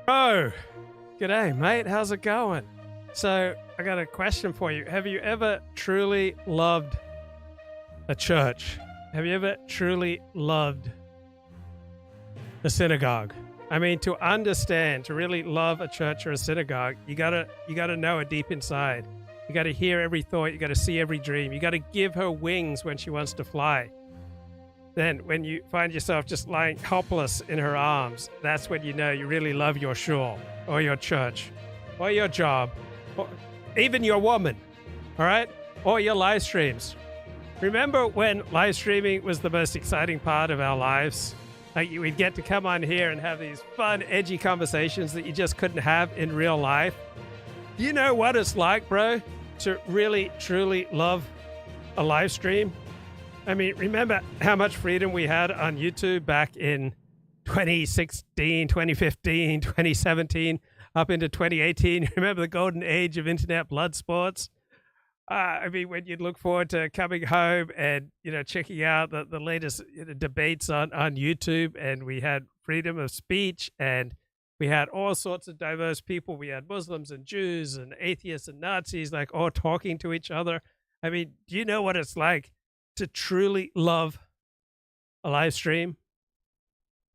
Oh, g'day, mate. How's it going? So, I got a question for you. Have you ever truly loved a church? Have you ever truly loved a synagogue? I mean, to understand, to really love a church or a synagogue, you gotta know it deep inside. You gotta hear every thought. You gotta see every dream. You gotta give her wings when she wants to fly. Then when you find yourself just lying helpless in her arms, that's when you know you really love your shul or your church or your job or even your woman, all right? Or your live streams. Remember when live streaming was the most exciting part of our lives? Like we'd get to come on here and have these fun, edgy conversations that you just couldn't have in real life. Do you know what it's like, bro, to really, truly love a live stream? I mean, remember how much freedom we had on YouTube back in 2016, 2015, 2017, up into 2018? Remember the golden age of internet blood sports? I mean, when you'd look forward to coming home and, checking out the latest debates on YouTube, and we had freedom of speech, and we had all sorts of diverse people. We had Muslims and Jews and atheists and Nazis, like all talking to each other. I mean, do you know what it's like to truly love a live stream?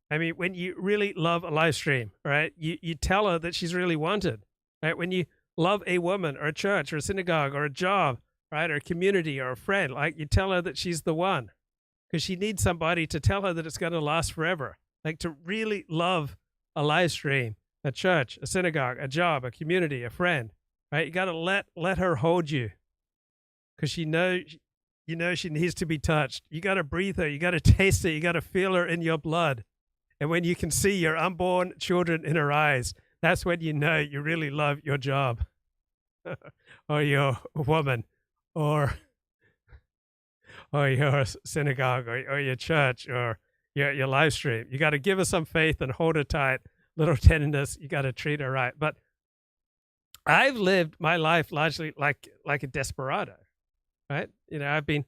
I mean, when you really love a live stream, right, you tell her that she's really wanted, right? When you love a woman or a church or a synagogue or a job, right, or a community or a friend, like you tell her that she's the one because she needs somebody to tell her that it's going to last forever. Like to really love a live stream, a church, a synagogue, a job, a community, a friend, right? You got to let her hold you because she knows she needs to be touched. You got to breathe her. You got to taste her. You got to feel her in your blood. And when you can see your unborn children in her eyes, that's when you know you really love your job or your woman or your synagogue or your church or your live stream. You got to give her some faith and hold her tight, little tenderness. You got to treat her right. But I've lived my life largely like a desperado. Right? I've been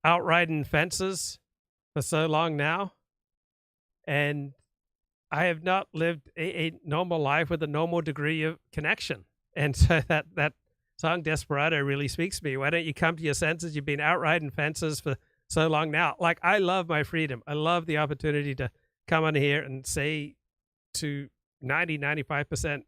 out riding fences for so long now, and I have not lived a normal life with a normal degree of connection. And so that song Desperado really speaks to me. Why don't you come to your senses? You've been out riding fences for so long now. Like, I love my freedom. I love the opportunity to come on here and say to 95%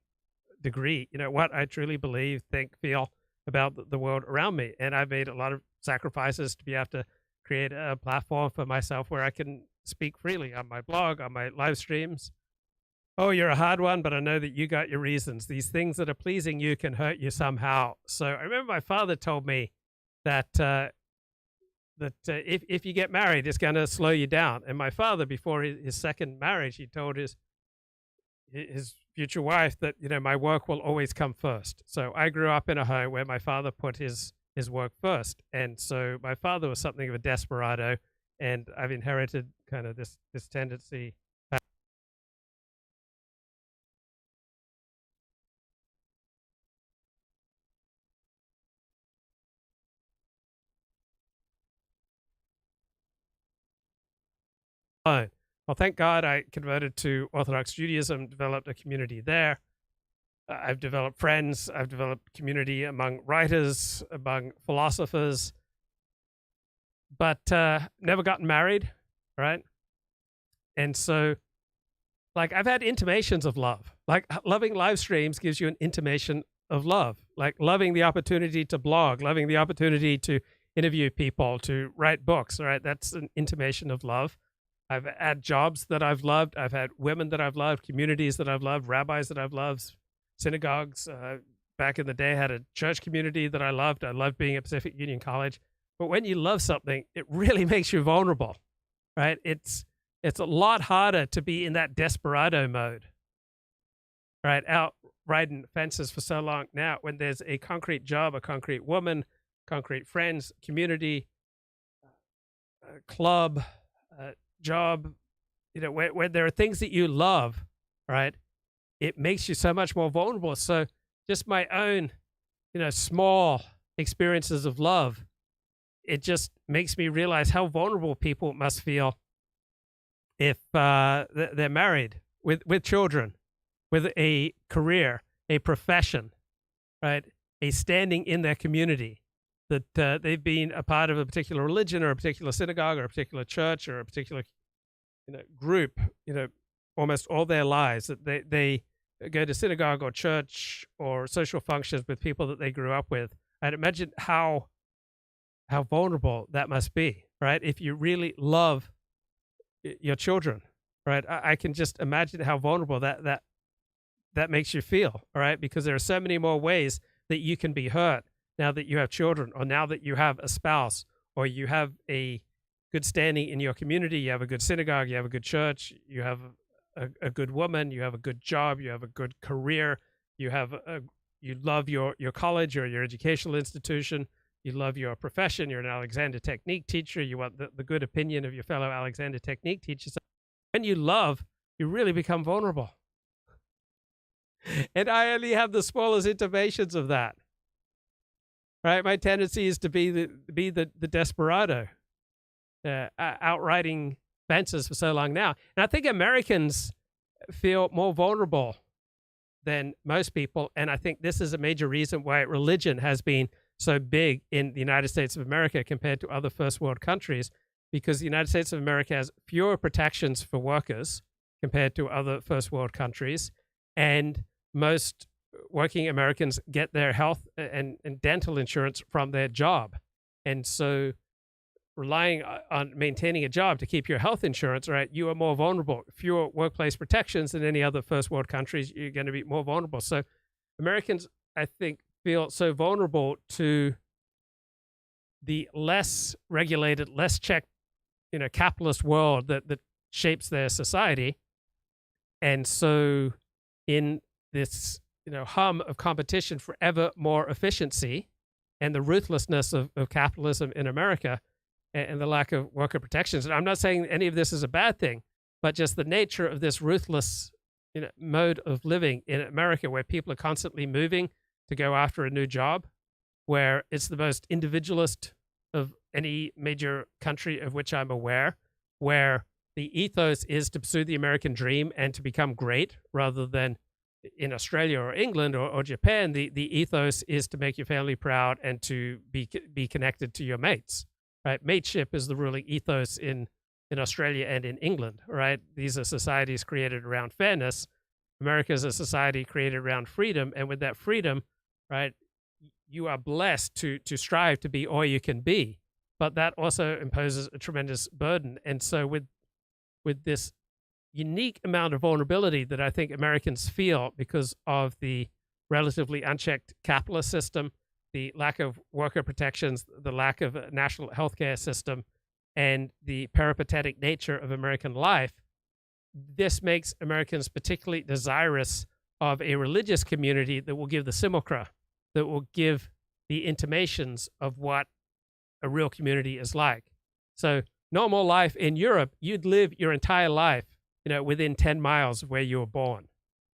degree, what I truly believe, think, feel about the world around me. And I've made a lot of sacrifices to be able to create a platform for myself where I can speak freely on my blog, on my live streams. Oh, you're a hard one, but I know that you got your reasons. These things that are pleasing you can hurt you somehow. So I remember my father told me that if you get married, it's going to slow you down. And my father, before his second marriage, he told his future wife that, my work will always come first. So I grew up in a home where my father put his work first. And so my father was something of a desperado, and I've inherited kind of this tendency. Well, thank God I converted to Orthodox Judaism, developed a community there. I've developed friends. I've developed community among writers, among philosophers, but never gotten married, right? And so, like, I've had intimations of love. Like, loving live streams gives you an intimation of love. Like, loving the opportunity to blog, loving the opportunity to interview people, to write books, right? That's an intimation of love. I've had jobs that I've loved. I've had women that I've loved, communities that I've loved, rabbis that I've loved, synagogues. Back in the day, I had a church community that I loved. I loved being at Pacific Union College. But when you love something, it really makes you vulnerable, right? It's a lot harder to be in that desperado mode, right? Out riding fences for so long now when there's a concrete job, a concrete woman, concrete friends, community, club, job, when there are things that you love, right? It makes you so much more vulnerable. So just my own, small experiences of love, it just makes me realize how vulnerable people must feel if they're married with children, with a career, a profession, right? A standing in their community, that they've been a part of a particular religion or a particular synagogue or a particular church or a particular group, almost all their lives, that they go to synagogue or church or social functions with people that they grew up with. I'd imagine how vulnerable that must be, right? If you really love your children, right? I can just imagine how vulnerable that makes you feel, all right? Because there are so many more ways that you can be hurt now that you have children, or now that you have a spouse, or you have a good standing in your community, you have a good synagogue, you have a good church, you have a good woman, you have a good job, you have a good career, you love your college or your educational institution, you love your profession, you're an Alexander Technique teacher, you want the good opinion of your fellow Alexander Technique teachers. When you love, you really become vulnerable. And I only have the smallest intimations of that. Right? My tendency is to be the desperado, outriding fences for so long now. And I think Americans feel more vulnerable than most people. And I think this is a major reason why religion has been so big in the United States of America compared to other first world countries, because the United States of America has fewer protections for workers compared to other first world countries. And most working Americans get their health and dental insurance from their job. And so relying on maintaining a job to keep your health insurance, right, you are more vulnerable. Fewer workplace protections than any other first world countries, you're going to be more vulnerable. So Americans, I think, feel so vulnerable to the less regulated, less checked, capitalist world that shapes their society. And so in this hum of competition for ever more efficiency and the ruthlessness of capitalism in America and the lack of worker protections. And I'm not saying any of this is a bad thing, but just the nature of this ruthless mode of living in America, where people are constantly moving to go after a new job, where it's the most individualist of any major country of which I'm aware, where the ethos is to pursue the American dream and to become great, rather than in Australia or England or Japan, the ethos is to make your family proud and to be connected to your mates, right? Mateship is the ruling ethos in Australia and in England, right? These are societies created around fairness. America is a society created around freedom. And with that freedom, right, you are blessed to strive to be all you can be. But that also imposes a tremendous burden. And so with this unique amount of vulnerability that I think Americans feel because of the relatively unchecked capitalist system, the lack of worker protections, the lack of a national healthcare system, and the peripatetic nature of American life, this makes Americans particularly desirous of a religious community that will give the simulacra, that will give the intimations of what a real community is like. So normal life in Europe, you'd live your entire life within 10 miles of where you were born.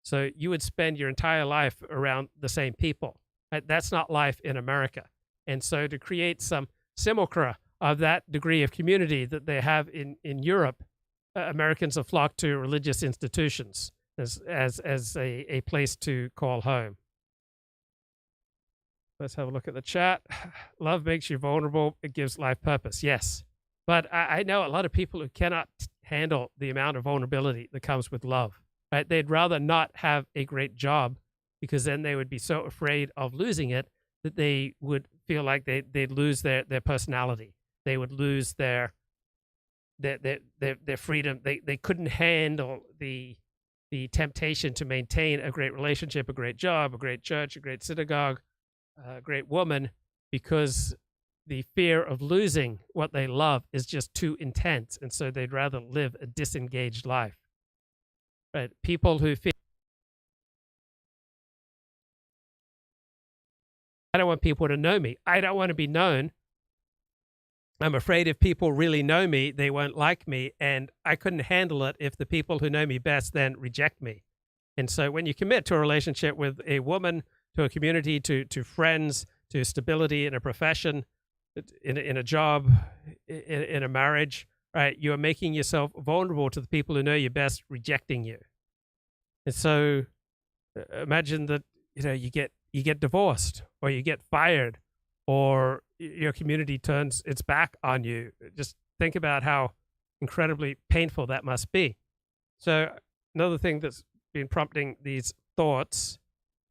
So you would spend your entire life around the same people. Right? That's not life in America. And so to create some simulacra of that degree of community that they have in Europe, Americans have flocked to religious institutions as a place to call home. Let's have a look at the chat. Love makes you vulnerable. It gives life purpose. Yes. But I know a lot of people who cannot handle the amount of vulnerability that comes with love. Right? They'd rather not have a great job, because then they would be so afraid of losing it that they would feel like they'd lose their personality. They would lose their freedom. They couldn't handle the temptation to maintain a great relationship, a great job, a great church, a great synagogue, a great woman, because the fear of losing what they love is just too intense. And so they'd rather live a disengaged life. Right? People who feel, I don't want people to know me. I don't want to be known. I'm afraid if people really know me, they won't like me. And I couldn't handle it if the people who know me best then reject me. And so when you commit to a relationship with a woman, to a community, to friends, to stability in a profession, in a job, in a marriage, right? You are making yourself vulnerable to the people who know you best rejecting you. And so Imagine that you get divorced, or you get fired, or your community turns its back on you. Just think about how incredibly painful that must be. So another thing that's been prompting these thoughts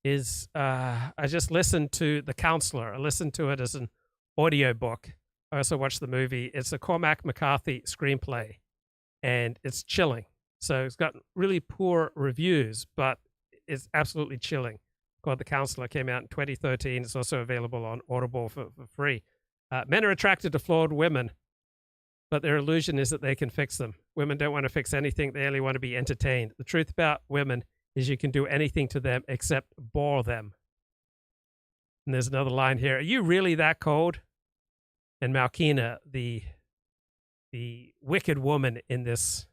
is I just listened to The Counselor. I listened to it as an audiobook. I also watched the movie. It's a Cormac McCarthy screenplay, and it's chilling. So it's got really poor reviews, but it's absolutely chilling. Called The Counselor, came out in 2013. It's also available on Audible for free. Men are attracted to flawed women, but their illusion is that they can fix them. Women don't want to fix anything. They only want to be entertained. The truth about women is you can do anything to them except bore them. And there's another line here. Are you really that cold? And Malkina, the wicked woman in this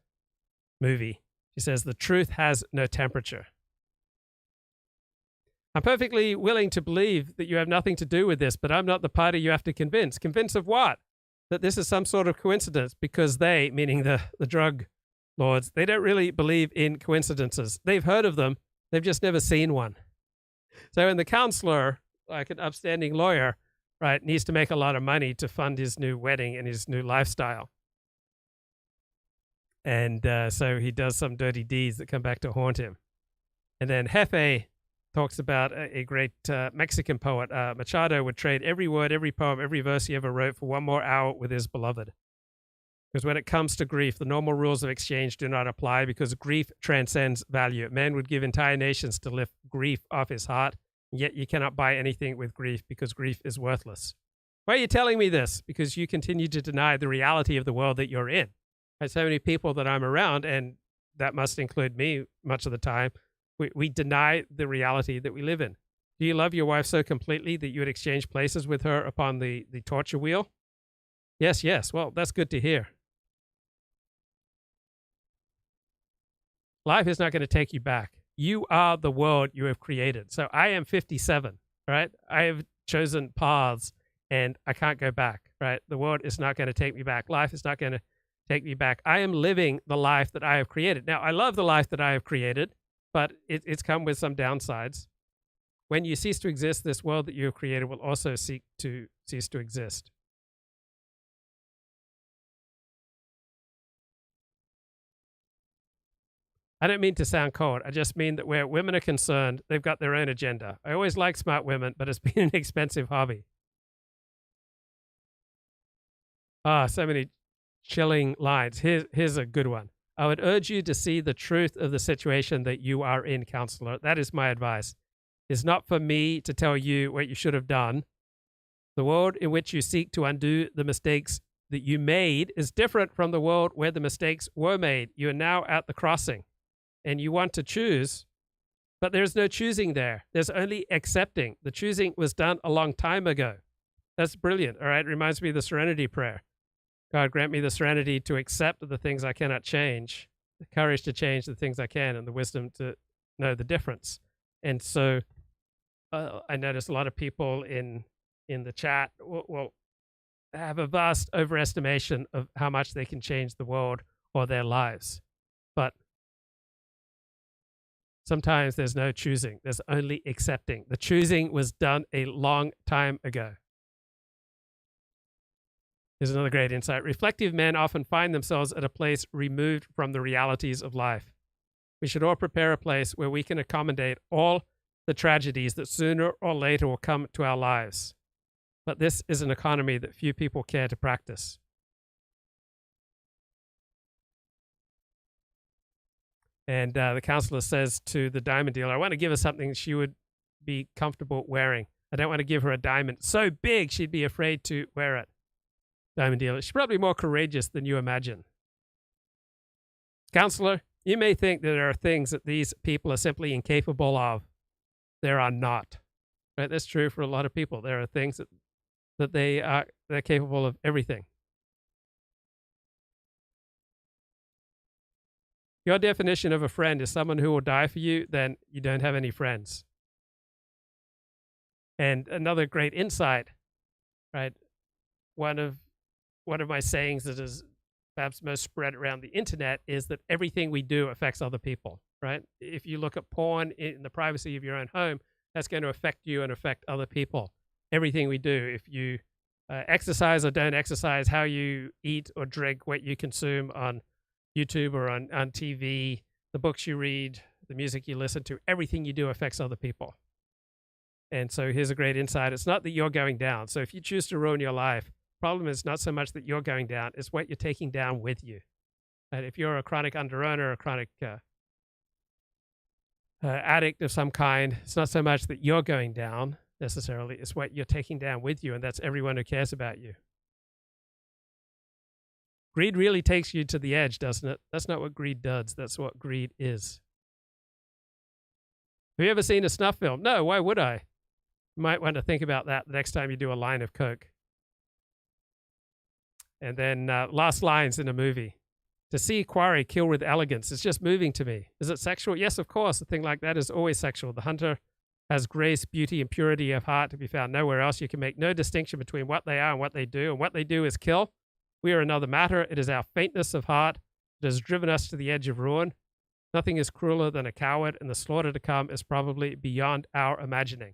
movie, she says, the truth has no temperature. I'm perfectly willing to believe that you have nothing to do with this, but I'm not the party you have to convince. Convince of what? That this is some sort of coincidence, because they, meaning the drug lords, they don't really believe in coincidences. They've heard of them. They've just never seen one. So in The Counselor, like an upstanding lawyer, right, needs to make a lot of money to fund his new wedding and his new lifestyle. And so he does some dirty deeds that come back to haunt him. And then Jefe talks about a great Mexican poet. Machado would trade every word, every poem, every verse he ever wrote for one more hour with his beloved. Because when it comes to grief, the normal rules of exchange do not apply, because grief transcends value. Man would give entire nations to lift grief off his heart, and yet you cannot buy anything with grief, because grief is worthless. Why are you telling me this? Because you continue to deny the reality of the world that you're in. There's so many people that I'm around, and that must include me much of the time, we deny the reality that we live in. Do you love your wife so completely that you would exchange places with her upon the torture wheel? Yes, yes. Well, that's good to hear. Life is not going to take you back. You are the world you have created. So I am 57, right? I have chosen paths, and I can't go back, right? The world is not going to take me back. Life is not going to take me back. I am living the life that I have created. Now, I love the life that I have created, but it's come with some downsides. When you cease to exist, this world that you have created will also cease to exist. I don't mean to sound cold. I just mean that where women are concerned, they've got their own agenda. I always like smart women, but it's been an expensive hobby. So many chilling lines. Here's a good one. I would urge you to see the truth of the situation that you are in, counselor. That is my advice. It's not for me to tell you what you should have done. The world in which you seek to undo the mistakes that you made is different from the world where the mistakes were made. You are now at the crossing, and you want to choose, but there's no choosing there. There's only accepting. The choosing was done a long time ago. That's brilliant, all right? It reminds me of the Serenity Prayer. God, grant me the serenity to accept the things I cannot change, the courage to change the things I can, and the wisdom to know the difference. And so I notice a lot of people in the chat will have a vast overestimation of how much they can change the world or their lives. But sometimes there's no choosing. There's only accepting. The choosing was done a long time ago. Here's another great insight. Reflective men often find themselves at a place removed from the realities of life. We should all prepare a place where we can accommodate all the tragedies that sooner or later will come to our lives. But this is an economy that few people care to practice. And the counselor says to the diamond dealer, I want to give her something she would be comfortable wearing. I don't want to give her a diamond so big she'd be afraid to wear it. Diamond dealer, she's probably more courageous than you imagine. Counselor, you may think that there are things that these people are simply incapable of. There are not. Right? That's true for a lot of people. There are things that they're capable of everything. Your definition of a friend is someone who will die for you, then you don't have any friends. And another great insight, right? One of my sayings that is perhaps most spread around the internet is that everything we do affects other people. right? If you look at porn in the privacy of your own home, that's going to affect you and affect other people. Everything we do, if you exercise or don't exercise, how you eat or drink, what you consume on YouTube or on TV, the books you read, the music you listen to, everything you do affects other people. And so here's a great insight. It's not that you're going down. So if you choose to ruin your life, problem is not so much that you're going down, it's what you're taking down with you. And if you're a chronic underowner, a chronic addict of some kind, it's not so much that you're going down necessarily, it's what you're taking down with you, and that's everyone who cares about you. Greed really takes you to the edge, doesn't it? That's not what greed does. That's what greed is. Have you ever seen a snuff film? No, why would I? You might want to think about that the next time you do a line of coke. And then last lines in a movie. To see quarry kill with elegance is just moving to me. Is it sexual? Yes, of course. A thing like that is always sexual. The hunter has grace, beauty, and purity of heart to be found nowhere else. You can make no distinction between what they are and what they do. And what they do is kill. We are another matter. It is our faintness of heart that has driven us to the edge of ruin. Nothing is crueler than a coward, and the slaughter to come is probably beyond our imagining.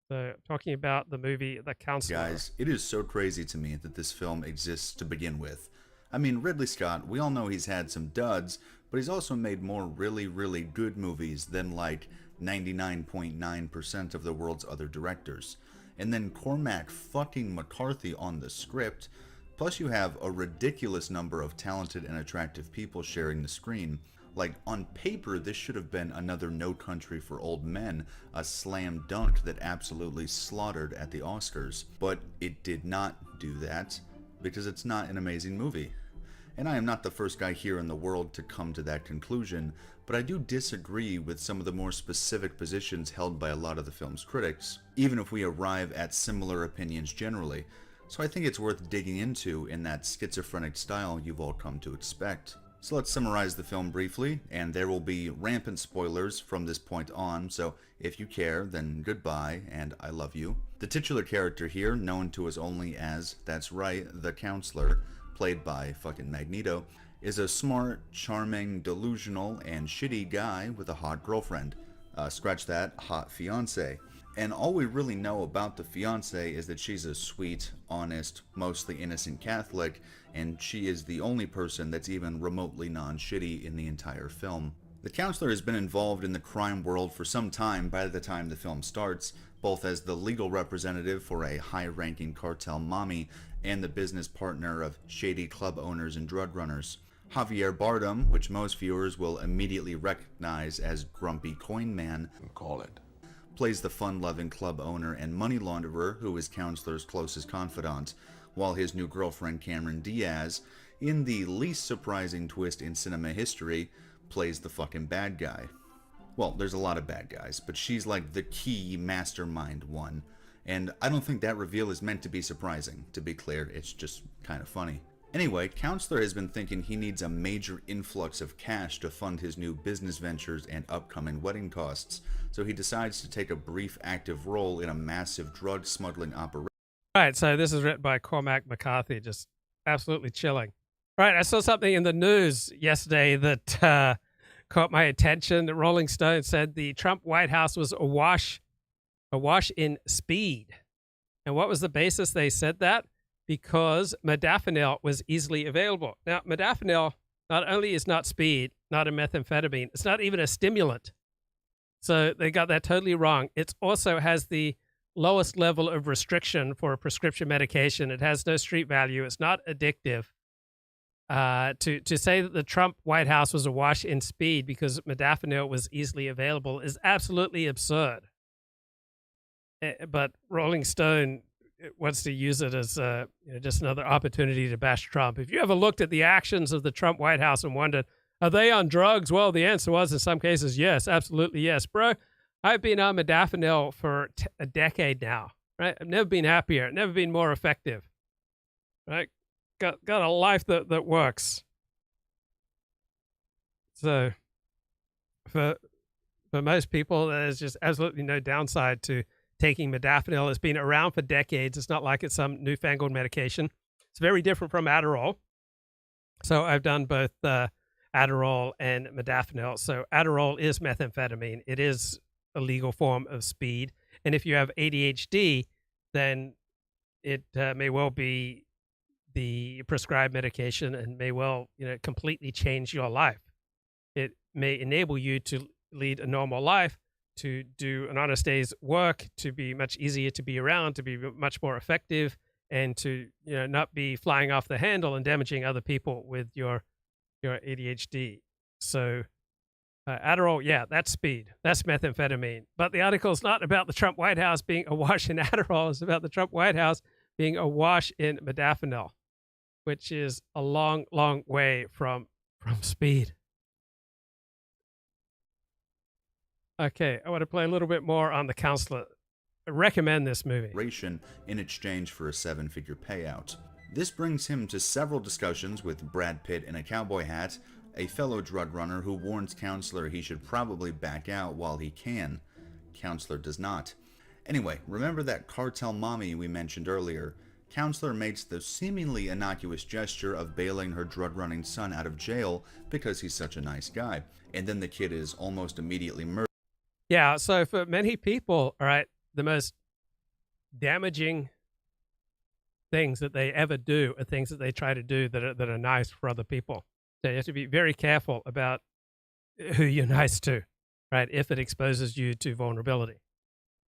So, talking about the movie The Counselor. Guys, it is so crazy to me that this film exists to begin with. I mean, Ridley Scott, we all know he's had some duds, but he's also made more really, really good movies than like 99.9% of the world's other directors. And then Cormac fucking McCarthy on the script, plus you have a ridiculous number of talented and attractive people sharing the screen. Like, on paper, this should have been another No Country for Old Men, a slam dunk that absolutely slaughtered at the Oscars. But it did not do that, because it's not an amazing movie. And I am not the first guy here in the world to come to that conclusion, but I do disagree with some of the more specific positions held by a lot of the film's critics, even if we arrive at similar opinions generally. So I think it's worth digging into in that schizophrenic style you've all come to expect. So let's summarize the film briefly, and there will be rampant spoilers from this point on, so if you care, then goodbye, and I love you. The titular character here, known to us only as, that's right, the Counselor, played by fucking Magneto, is a smart, charming, delusional, and shitty guy with a hot girlfriend. Scratch that, hot fiancé. And all we really know about the fiancé is that she's a sweet, honest, mostly innocent Catholic, and she is the only person that's even remotely non-shitty in the entire film. The Counselor has been involved in the crime world for some time by the time the film starts, both as the legal representative for a high-ranking cartel mommy and the business partner of shady club owners and drug runners. Javier Bardem, which most viewers will immediately recognize as Grumpy Coin Man, call it, plays the fun-loving club owner and money launderer who is Counselor's closest confidant, while his new girlfriend Cameron Diaz, in the least surprising twist in cinema history, plays the fucking bad guy. Well, there's a lot of bad guys, but she's like the key mastermind one, and I don't think that reveal is meant to be surprising. To be clear, it's just kind of funny. Anyway, Counselor has been thinking he needs a major influx of cash to fund his new business ventures and upcoming wedding costs, so he decides to take a brief active role in a massive drug smuggling operation. Right, so this is written by Cormac McCarthy, just absolutely chilling. Right, I saw something in the news yesterday that caught my attention. The Rolling Stone said the Trump White House was awash in speed. And what was the basis they said that? Because modafinil was easily available. Now, modafinil not only is not speed, not a methamphetamine, it's not even a stimulant. So they got that totally wrong. It also has the lowest level of restriction for a prescription medication. It has no street value. It's not addictive. To say that the Trump White House was awash in speed because modafinil was easily available is absolutely absurd. But Rolling Stone wants to use it as just another opportunity to bash Trump. If you ever looked at the actions of the Trump White House and wondered, are they on drugs? Well, the answer was in some cases, yes, absolutely yes. Bro, I've been on modafinil for a decade now, right? I've never been happier, never been more effective, right? Got a life that works. So for most people, there's just absolutely no downside to taking modafinil. It's been around for decades. It's not like it's some newfangled medication. It's very different from Adderall. So I've done both Adderall and modafinil. So Adderall is methamphetamine. It is a legal form of speed. And if you have ADHD, then it may well be the prescribed medication and may well, completely change your life. It may enable you to lead a normal life, to do an honest day's work, to be much easier to be around, to be much more effective, and to not be flying off the handle and damaging other people with your ADHD. So Adderall, yeah, that's speed. That's methamphetamine. But the article is not about the Trump White House being awash in Adderall. It's about the Trump White House being awash in modafinil, which is a long, long way from speed. Okay, I want to play a little bit more on The Counselor. I recommend this movie. In exchange for a 7-figure payout. This brings him to several discussions with Brad Pitt in a cowboy hat, a fellow drug runner who warns Counselor he should probably back out while he can. Counselor does not. Anyway, remember that cartel mommy we mentioned earlier? Counselor makes the seemingly innocuous gesture of bailing her drug-running son out of jail because he's such a nice guy, and then the kid is almost immediately murdered. Yeah, so for many people, all right, the most damaging things that they ever do are things that they try to do that are nice for other people. So you have to be very careful about who you're nice to, right, if it exposes you to vulnerability,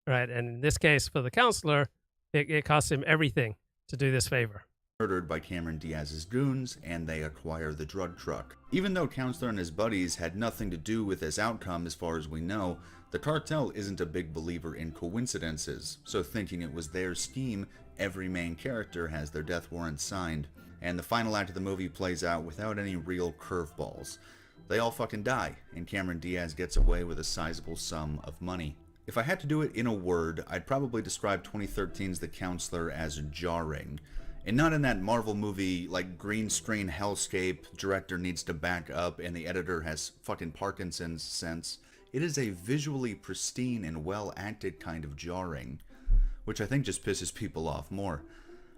right? And in this case, for the Counselor, it costs him everything to do this favor. Murdered by Cameron Diaz's goons, and they acquire the drug truck. Even though Counselor and his buddies had nothing to do with this outcome as far as we know, the cartel isn't a big believer in coincidences, so thinking it was their scheme, every main character has their death warrant signed, and the final act of the movie plays out without any real curveballs. They all fucking die, and Cameron Diaz gets away with a sizable sum of money. If I had to do it in a word, I'd probably describe 2013's The Counselor as jarring. And not in that Marvel movie, like, green screen hellscape, director needs to back up and the editor has fucking Parkinson's sense. It is a visually pristine and well-acted kind of jarring, which I think just pisses people off more.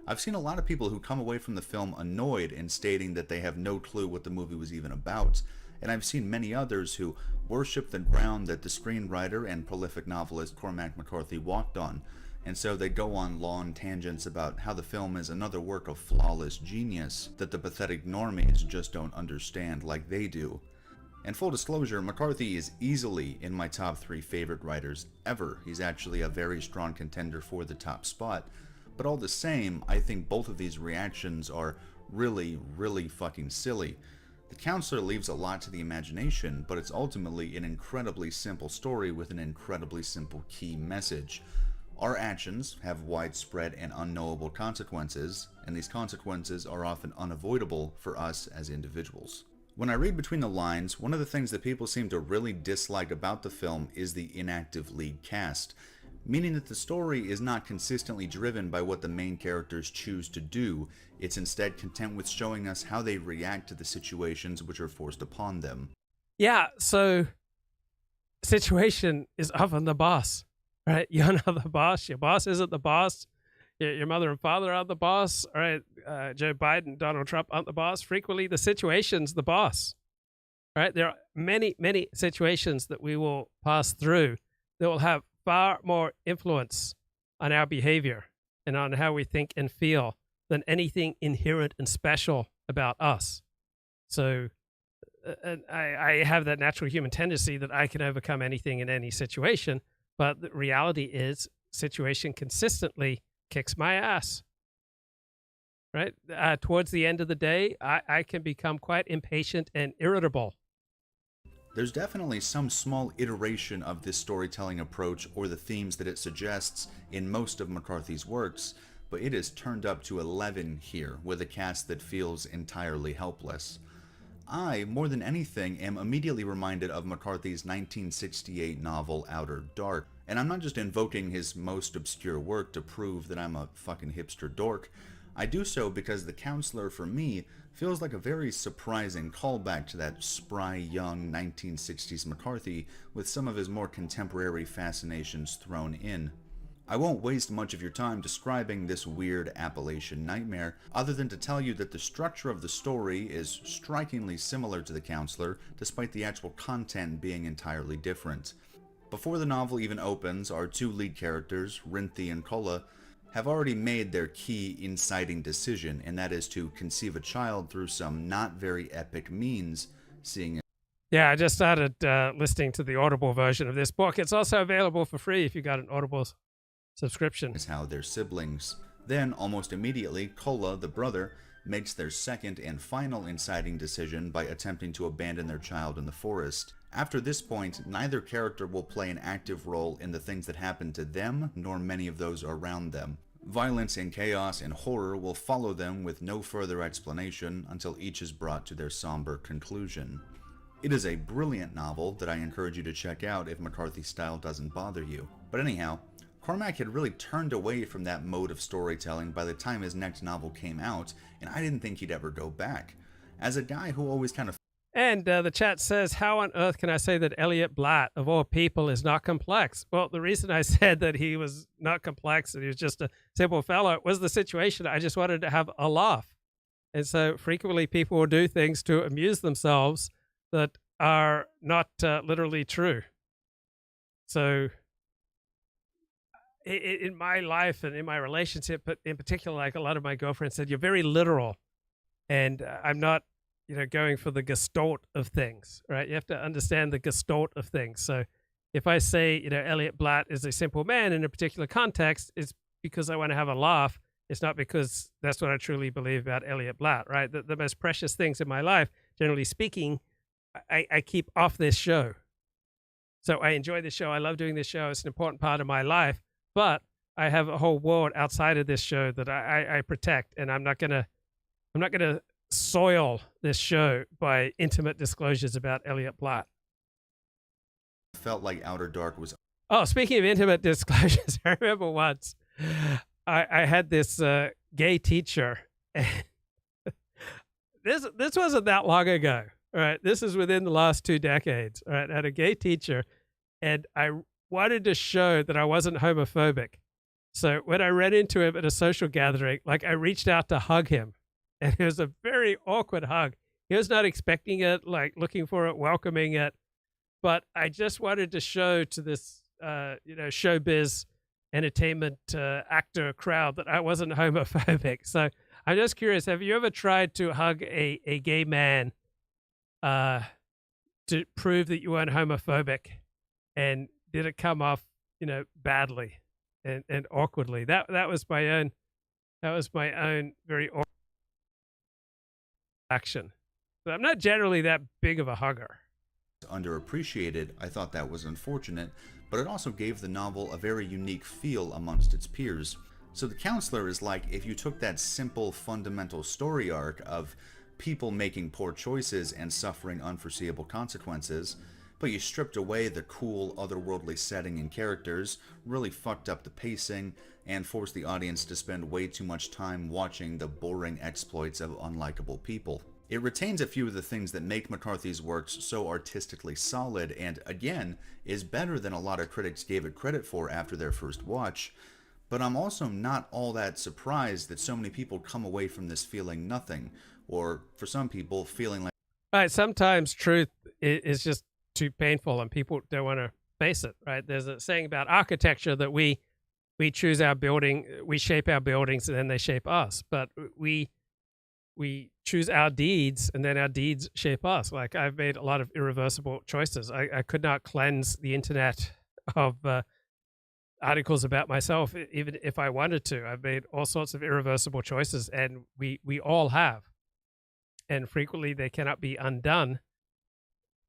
I've seen a lot of people who come away from the film annoyed and stating that they have no clue what the movie was even about, and I've seen many others who worship the ground that the screenwriter and prolific novelist Cormac McCarthy walked on, and so they go on long tangents about how the film is another work of flawless genius that the pathetic normies just don't understand like they do. And full disclosure, McCarthy is easily in my top 3 favorite writers ever. He's actually a very strong contender for the top spot. But all the same, I think both of these reactions are really, really fucking silly. The Counselor leaves a lot to the imagination, but it's ultimately an incredibly simple story with an incredibly simple key message. Our actions have widespread and unknowable consequences, and these consequences are often unavoidable for us as individuals. When I read between the lines, one of the things that people seem to really dislike about the film is the inactive lead cast, meaning that the story is not consistently driven by what the main characters choose to do. It's instead content with showing us how they react to the situations which are forced upon them. Yeah, so situation is often the boss, right? You're not the boss. Your boss isn't the boss. Your mother and father aren't the boss. All right, Joe Biden, Donald Trump aren't the boss. Frequently, the situation's the boss. All right, there are many, many situations that we will pass through that will have far more influence on our behavior and on how we think and feel than anything inherent and special about us. So I have that natural human tendency that I can overcome anything in any situation, but the reality is situation consistently kicks my ass, right? Towards the end of the day, I can become quite impatient and irritable. There's definitely some small iteration of this storytelling approach or the themes that it suggests in most of McCarthy's works, but it is turned up to 11 here with a cast that feels entirely helpless. I, more than anything, am immediately reminded of McCarthy's 1968 novel Outer Dark, and I'm not just invoking his most obscure work to prove that I'm a fucking hipster dork. I do so because The Counselor, for me, feels like a very surprising callback to that spry, young 1960s McCarthy with some of his more contemporary fascinations thrown in. I won't waste much of your time describing this weird Appalachian nightmare, other than to tell you that the structure of the story is strikingly similar to The Counselor, despite the actual content being entirely different. Before the novel even opens, our two lead characters, Rinthi and Kola, have already made their key inciting decision, and that is to conceive a child through some not very epic means, seeing Yeah, I just started listening to the Audible version of this book. It's also available for free if you got an Audible subscription. Is how their siblings. Then, almost immediately, Kola, the brother, makes their second and final inciting decision by attempting to abandon their child in the forest. After this point, neither character will play an active role in the things that happen to them, nor many of those around them. Violence and chaos and horror will follow them with no further explanation until each is brought to their somber conclusion. It is a brilliant novel that I encourage you to check out if McCarthy's style doesn't bother you. But anyhow, Cormac had really turned away from that mode of storytelling by the time his next novel came out, and I didn't think he'd ever go back. As a guy who always kind of... And the chat says, how on earth can I say that Elliott Blatt, of all people, is not complex? Well, the reason I said that he was not complex and he was just a simple fellow was the situation. I just wanted to have a laugh. And so frequently people will do things to amuse themselves that are not literally true. So in my life and in my relationship, but in particular, like a lot of my girlfriends said, you're very literal. And I'm not, going for the gestalt of things, right? You have to understand the gestalt of things. So if I say, Elliott Blatt is a simple man in a particular context, it's because I want to have a laugh. It's not because that's what I truly believe about Elliott Blatt, right? The most precious things in my life, generally speaking, I keep off this show. So I enjoy this show. I love doing this show. It's an important part of my life. But I have a whole world outside of this show that I protect, and I'm not gonna soil this show by intimate disclosures about Elliott Blatt. felt like Outer Dark was... Oh, speaking of intimate disclosures, I remember once I had this gay teacher. And this wasn't that long ago. All right, this is within the last 2 decades. All right, I had a gay teacher, and I wanted to show that I wasn't homophobic. So when I ran into him at a social gathering, I reached out to hug him, and it was a very awkward hug. He was not expecting it, looking for it, welcoming it. But I just wanted to show to this, showbiz entertainment actor crowd that I wasn't homophobic. So I'm just curious, have you ever tried to hug a gay man to prove that you weren't homophobic? And did it come off, badly and awkwardly? That was my own very awkward action. But I'm not generally that big of a hugger. Underappreciated. I thought that was unfortunate, but it also gave the novel a very unique feel amongst its peers. So The Counselor is like if you took that simple fundamental story arc of people making poor choices and suffering unforeseeable consequences, but you stripped away the cool, otherworldly setting and characters, really fucked up the pacing, and forced the audience to spend way too much time watching the boring exploits of unlikable people. It retains a few of the things that make McCarthy's works so artistically solid, and again, is better than a lot of critics gave it credit for after their first watch, but I'm also not all that surprised that so many people come away from this feeling nothing, or for some people, feeling like... Right, sometimes truth is just too painful and people don't want to face it, right? There's a saying about architecture that we choose our building, we shape our buildings and then they shape us, but we choose our deeds and then our deeds shape us. Like I've made a lot of irreversible choices. I could not cleanse the internet of articles about myself, even if I wanted to. I've made all sorts of irreversible choices, and we all have. And frequently they cannot be undone.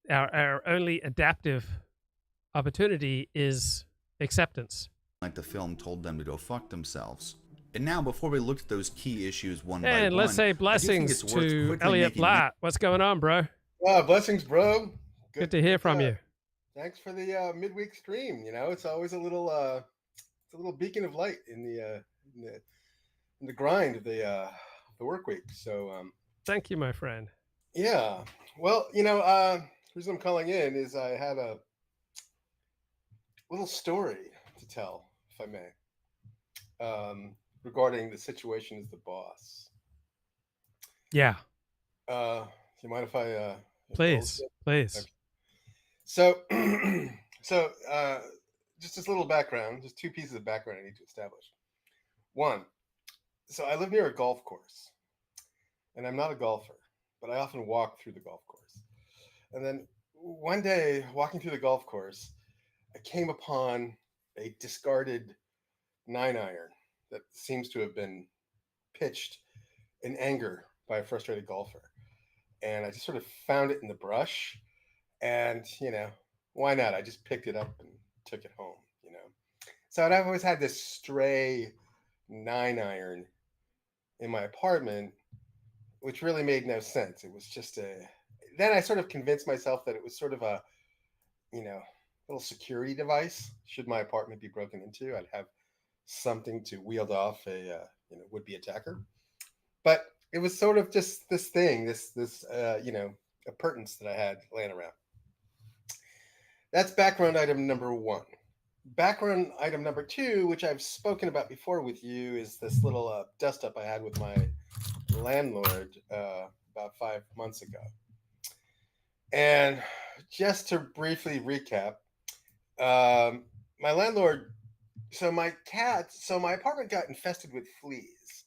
Our only adaptive opportunity is acceptance. Like the film told them to go fuck themselves. And now, before we look at those key issues one by one... And let's say blessings to Elliott Blatt. What's going on, bro? Blessings, bro. Good to hear from you. Thanks for the midweek stream. It's always a little beacon of light in the grind of the work week. So thank you, my friend. Yeah. Well, the reason I'm calling in is I had a little story to tell, if I may. regarding the situation as the boss. Yeah. Do you mind if I indulge Please. it? Please. Okay. So, so just this little background, just two pieces of background I need to establish. One, so I live near a golf course, and I'm not a golfer, but I often walk through the golf course. And then one day, walking through the golf course, I came upon a discarded 9-iron that seems to have been pitched in anger by a frustrated golfer. And I just sort of found it in the brush. And, why not? I just picked it up and took it home. So I've always had this stray 9-iron in my apartment, which really made no sense. It was just then I sort of convinced myself that it was sort of a, little security device. Should my apartment be broken into, I'd have something to wield off a, would-be attacker. But it was sort of just this thing, this appurtenance that I had laying around. That's background item number one. Background item number two, which I've spoken about before with you, is this little dust up I had with my landlord about 5 months ago. And just to briefly recap, my landlord, so my apartment got infested with fleas.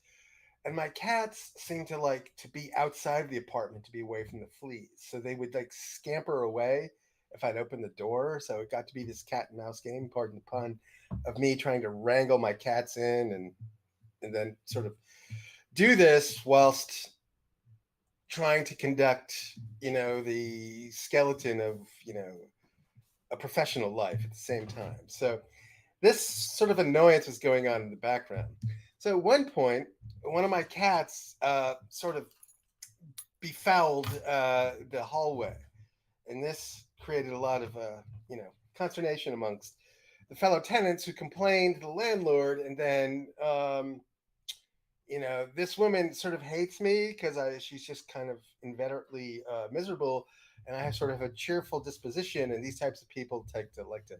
And my cats seemed to like to be outside the apartment to be away from the fleas. So they would like scamper away if I'd open the door. So it got to be this cat and mouse game, pardon the pun, of me trying to wrangle my cats in and then sort of do this whilst trying to conduct, the skeleton of, a professional life at the same time. So this sort of annoyance was going on in the background. So at one point, one of my cats sort of befouled the hallway, and this created a lot of consternation amongst the fellow tenants who complained to the landlord. And then this woman sort of hates me because she's just kind of inveterately miserable, and I have sort of a cheerful disposition, and these types of people like to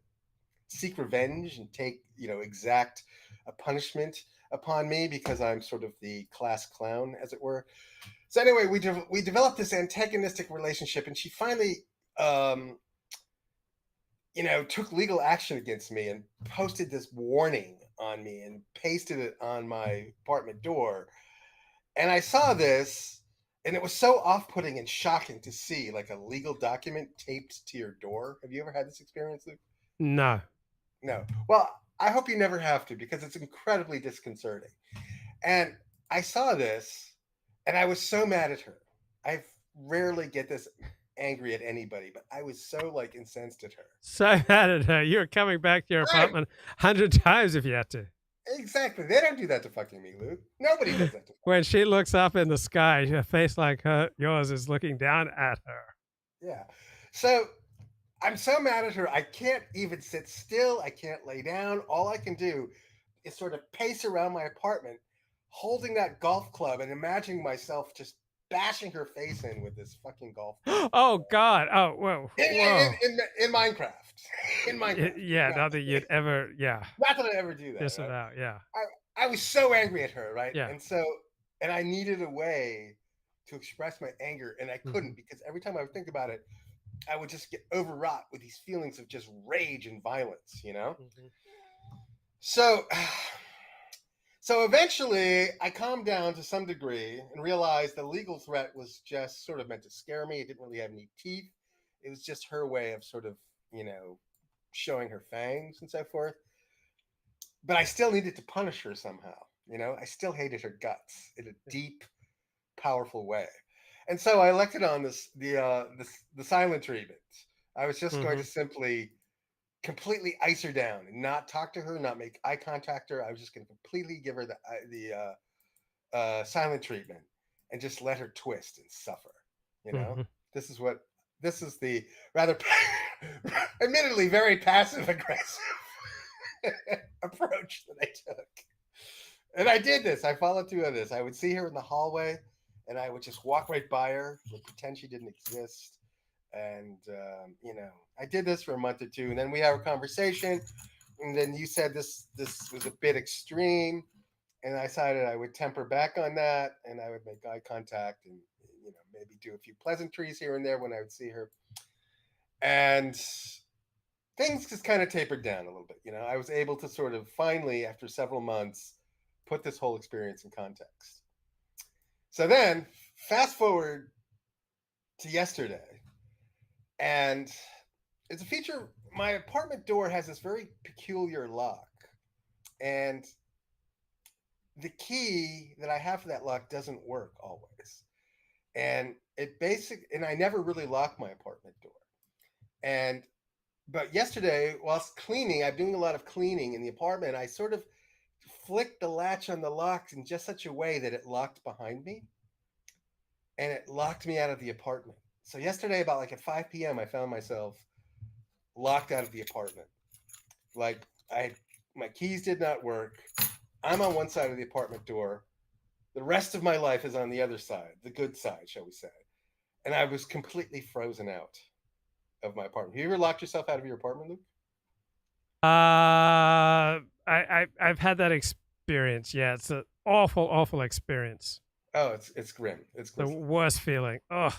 seek revenge and take exact a punishment upon me because I'm sort of the class clown, as it were. So anyway, we developed this antagonistic relationship, and she finally took legal action against me and posted this warning on me and pasted it on my apartment door. And I saw this, and it was so off-putting and shocking to see like a legal document taped to your door. Have you ever had this experience, Luke? No. No. Well, I hope you never have to, because it's incredibly disconcerting. And I saw this, and I was so mad at her. I rarely get this angry at anybody, but I was so like incensed at her. So mad at her. You were coming back to your apartment 100 times if you had to. Exactly. They don't do that to fucking me, Luke. Nobody does that to me. When she looks up in the sky, a face like yours is looking down at her. Yeah. So I'm so mad at her. I can't even sit still. I can't lay down. All I can do is sort of pace around my apartment, holding that golf club and imagining myself just bashing her face in with this fucking golf club. Oh, God. Oh, whoa. In Minecraft. In Minecraft. Yeah, not that you'd ever, Not that I ever do that. Disavow, yeah. I was so angry at her, right? Yeah. And I needed a way to express my anger, and I couldn't, because every time I would think about it, I would just get overwrought with these feelings of just rage and violence, Mm-hmm. So eventually I calmed down to some degree and realized the legal threat was just sort of meant to scare me. It didn't really have any teeth. It was just her way of sort of, showing her fangs and so forth. But I still needed to punish her somehow. I still hated her guts in a deep, powerful way. And so I elected on the silent treatment. I was just going to simply completely ice her down and not talk to her, not make eye contact her. I was just going to completely give her the silent treatment and just let her twist and suffer. This is the rather admittedly very passive aggressive approach that I took. And I did this. I followed through on this. I would see her in the hallway, and I would just walk right by her and pretend she didn't exist. And, I did this for a month or two. And then we have a conversation and then you said this was a bit extreme, and I decided I would temper back on that, and I would make eye contact, and maybe do a few pleasantries here and there when I would see her, and things just kind of tapered down a little bit. I was able to sort of finally, after several months, put this whole experience in context. So then, fast forward to yesterday, and it's a feature. My apartment door has this very peculiar lock, and the key that I have for that lock doesn't work always. And and I never really lock my apartment door. But yesterday, whilst cleaning, I'm doing a lot of cleaning in the apartment. I sort of flicked the latch on the lock in just such a way that it locked behind me, and it locked me out of the apartment. So yesterday, about like at 5 p.m., I found myself locked out of the apartment. Like my keys did not work. I'm on one side of the apartment door. The rest of my life is on the other side, the good side, shall we say. And I was completely frozen out of my apartment. Have you ever locked yourself out of your apartment, Luke? I've had that experience. Yeah, it's an awful experience. Oh, it's grim. It's the grisly. worst feeling. Oh,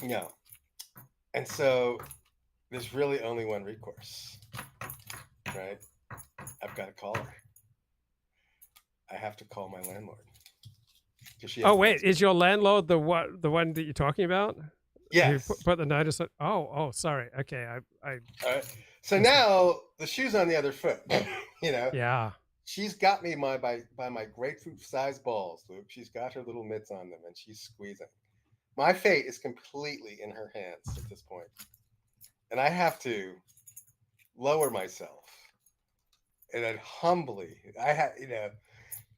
Yeah. And so there's really only one recourse, right? I've got to call her. I have to call my landlord. Oh wait, is your landlord the one that you're talking about? Yes. Who put the notice on? Oh, sorry. Okay, I. All right. So now the shoe's on the other foot. Yeah. She's got me by my grapefruit-sized balls, Luke. She's got her little mitts on them, and she's squeezing. My fate is completely in her hands at this point, and I have to lower myself, and then humbly, I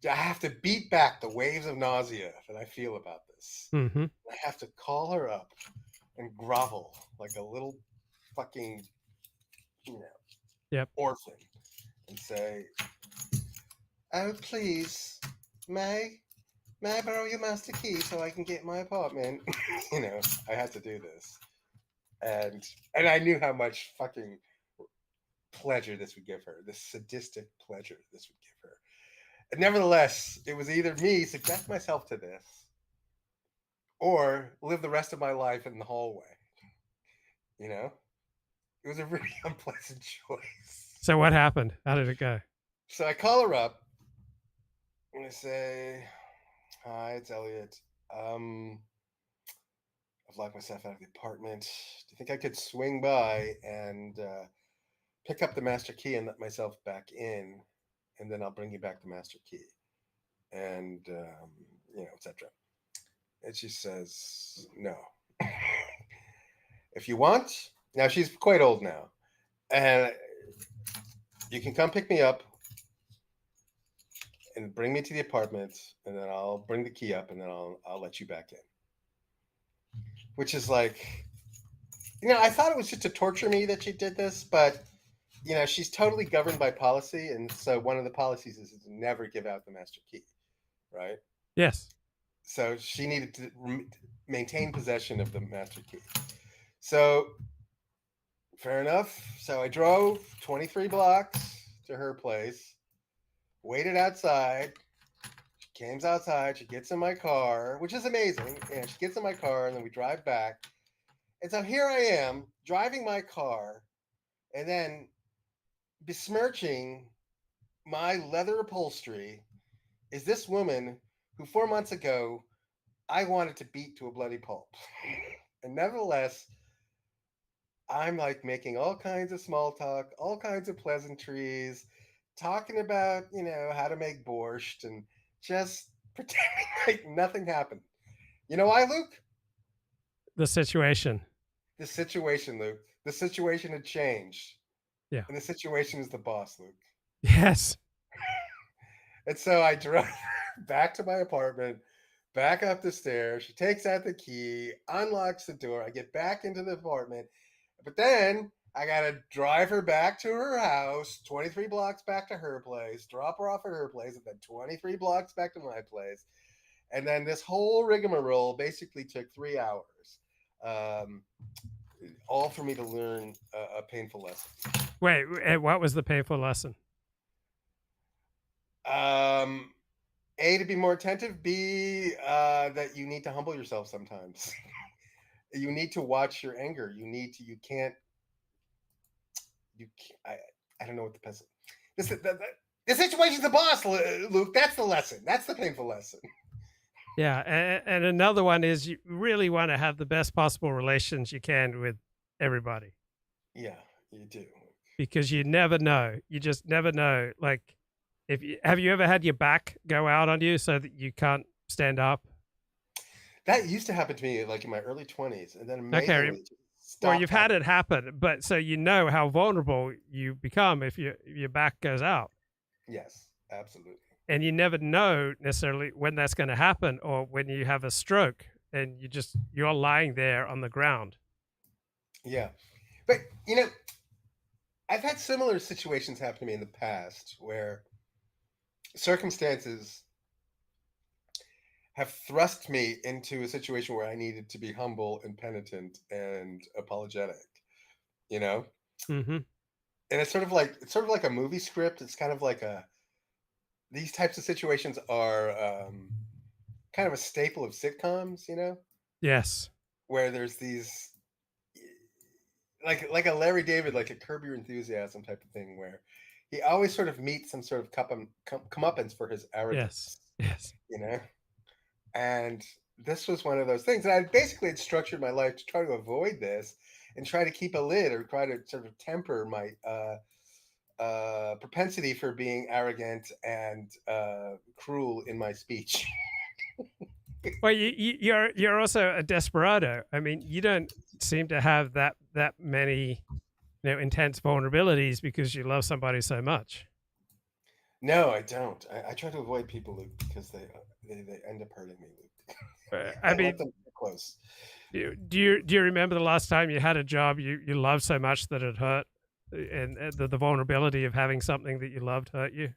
have to beat back the waves of nausea that I feel about this. Mm-hmm. I have to call her up and grovel like a little fucking, orphan, and say, "Oh, please, may I borrow your master key so I can get my apartment?" I had to do this, and I knew how much fucking pleasure this would give her, this sadistic pleasure this would give her. And nevertheless, it was either me subject myself to this or live the rest of my life in the hallway. It was a really unpleasant choice. So what happened? How did it go? So I call her up and I say, "Hi, it's Elliott. I've locked myself out of the apartment. Do you think I could swing by and pick up the master key and let myself back in, and then I'll bring you back the master key, and etc." And she says, "No." "If you want." Now she's quite old now, and "You can come pick me up and bring me to the apartment, and then I'll bring the key up, and then I'll let you back in." Which is like, I thought it was just to torture me that she did this, but she's totally governed by policy, and so one of the policies is to never give out the master key, right? Yes. So she needed to maintain possession of the master key. So fair enough. So I drove 23 blocks to her place, waited outside. She came outside. She gets in my car, which is amazing. And she gets in my car, and then we drive back. And so here I am driving my car, and then besmirching my leather upholstery is this woman who 4 months ago I wanted to beat to a bloody pulp. And nevertheless, I'm like making all kinds of small talk, all kinds of pleasantries, talking about, how to make borscht, and just pretending like nothing happened. You know why, Luke? The situation. The situation, Luke. The situation had changed. Yeah. And the situation is the boss, Luke. Yes. And so I drove back to my apartment, back up the stairs. She takes out the key, unlocks the door. I get back into the apartment. But then I got to drive her back to her house, 23 blocks back to her place, drop her off at her place, and then 23 blocks back to my place. And then this whole rigmarole basically took 3 hours, all for me to learn a painful lesson. Wait, what was the painful lesson? A, to be more attentive. B, that you need to humble yourself sometimes. You need to watch your anger. You can't, I don't know what the best, the situation's the boss, Luke. That's the lesson. That's the painful lesson. Yeah, and another one is you really want to have the best possible relations you can with everybody. Yeah, you do. Because you never know. You just never know. Like, have you ever had your back go out on you so that you can't stand up? That used to happen to me like in my early 20s, and then Okay, amazingly well, stopped you've had happening. it happen, but so you know how vulnerable you become if your back goes out. Yes, absolutely. And you never know necessarily when that's going to happen, or when you have a stroke and you're lying there on the ground. Yeah, but you know, I've had similar situations happen to me in the past where circumstances have thrust me into a situation where I needed to be humble and penitent and apologetic, you know? Mm-hmm. And it's sort of like a movie script. It's kind of like these types of situations are kind of a staple of sitcoms, you know, Yes. where there's these like a Larry David, like a Curb Your Enthusiasm type of thing, where he always sort of meets some sort of comeuppance for his Yes. arrogance, Yes. you know. And this was one of those things, and I basically had structured my life to try to avoid this and try to keep a lid or try to sort of temper my propensity for being arrogant and cruel in my speech. Well, you're also a desperado. I mean, you don't seem to have that many, intense vulnerabilities because you love somebody so much. No, I don't. I try to avoid people, Luke, because they end up hurting me, Luke. I I let mean, them get close. do you remember the last time you had a job you loved so much that it hurt, and the vulnerability of having something that you loved hurt you?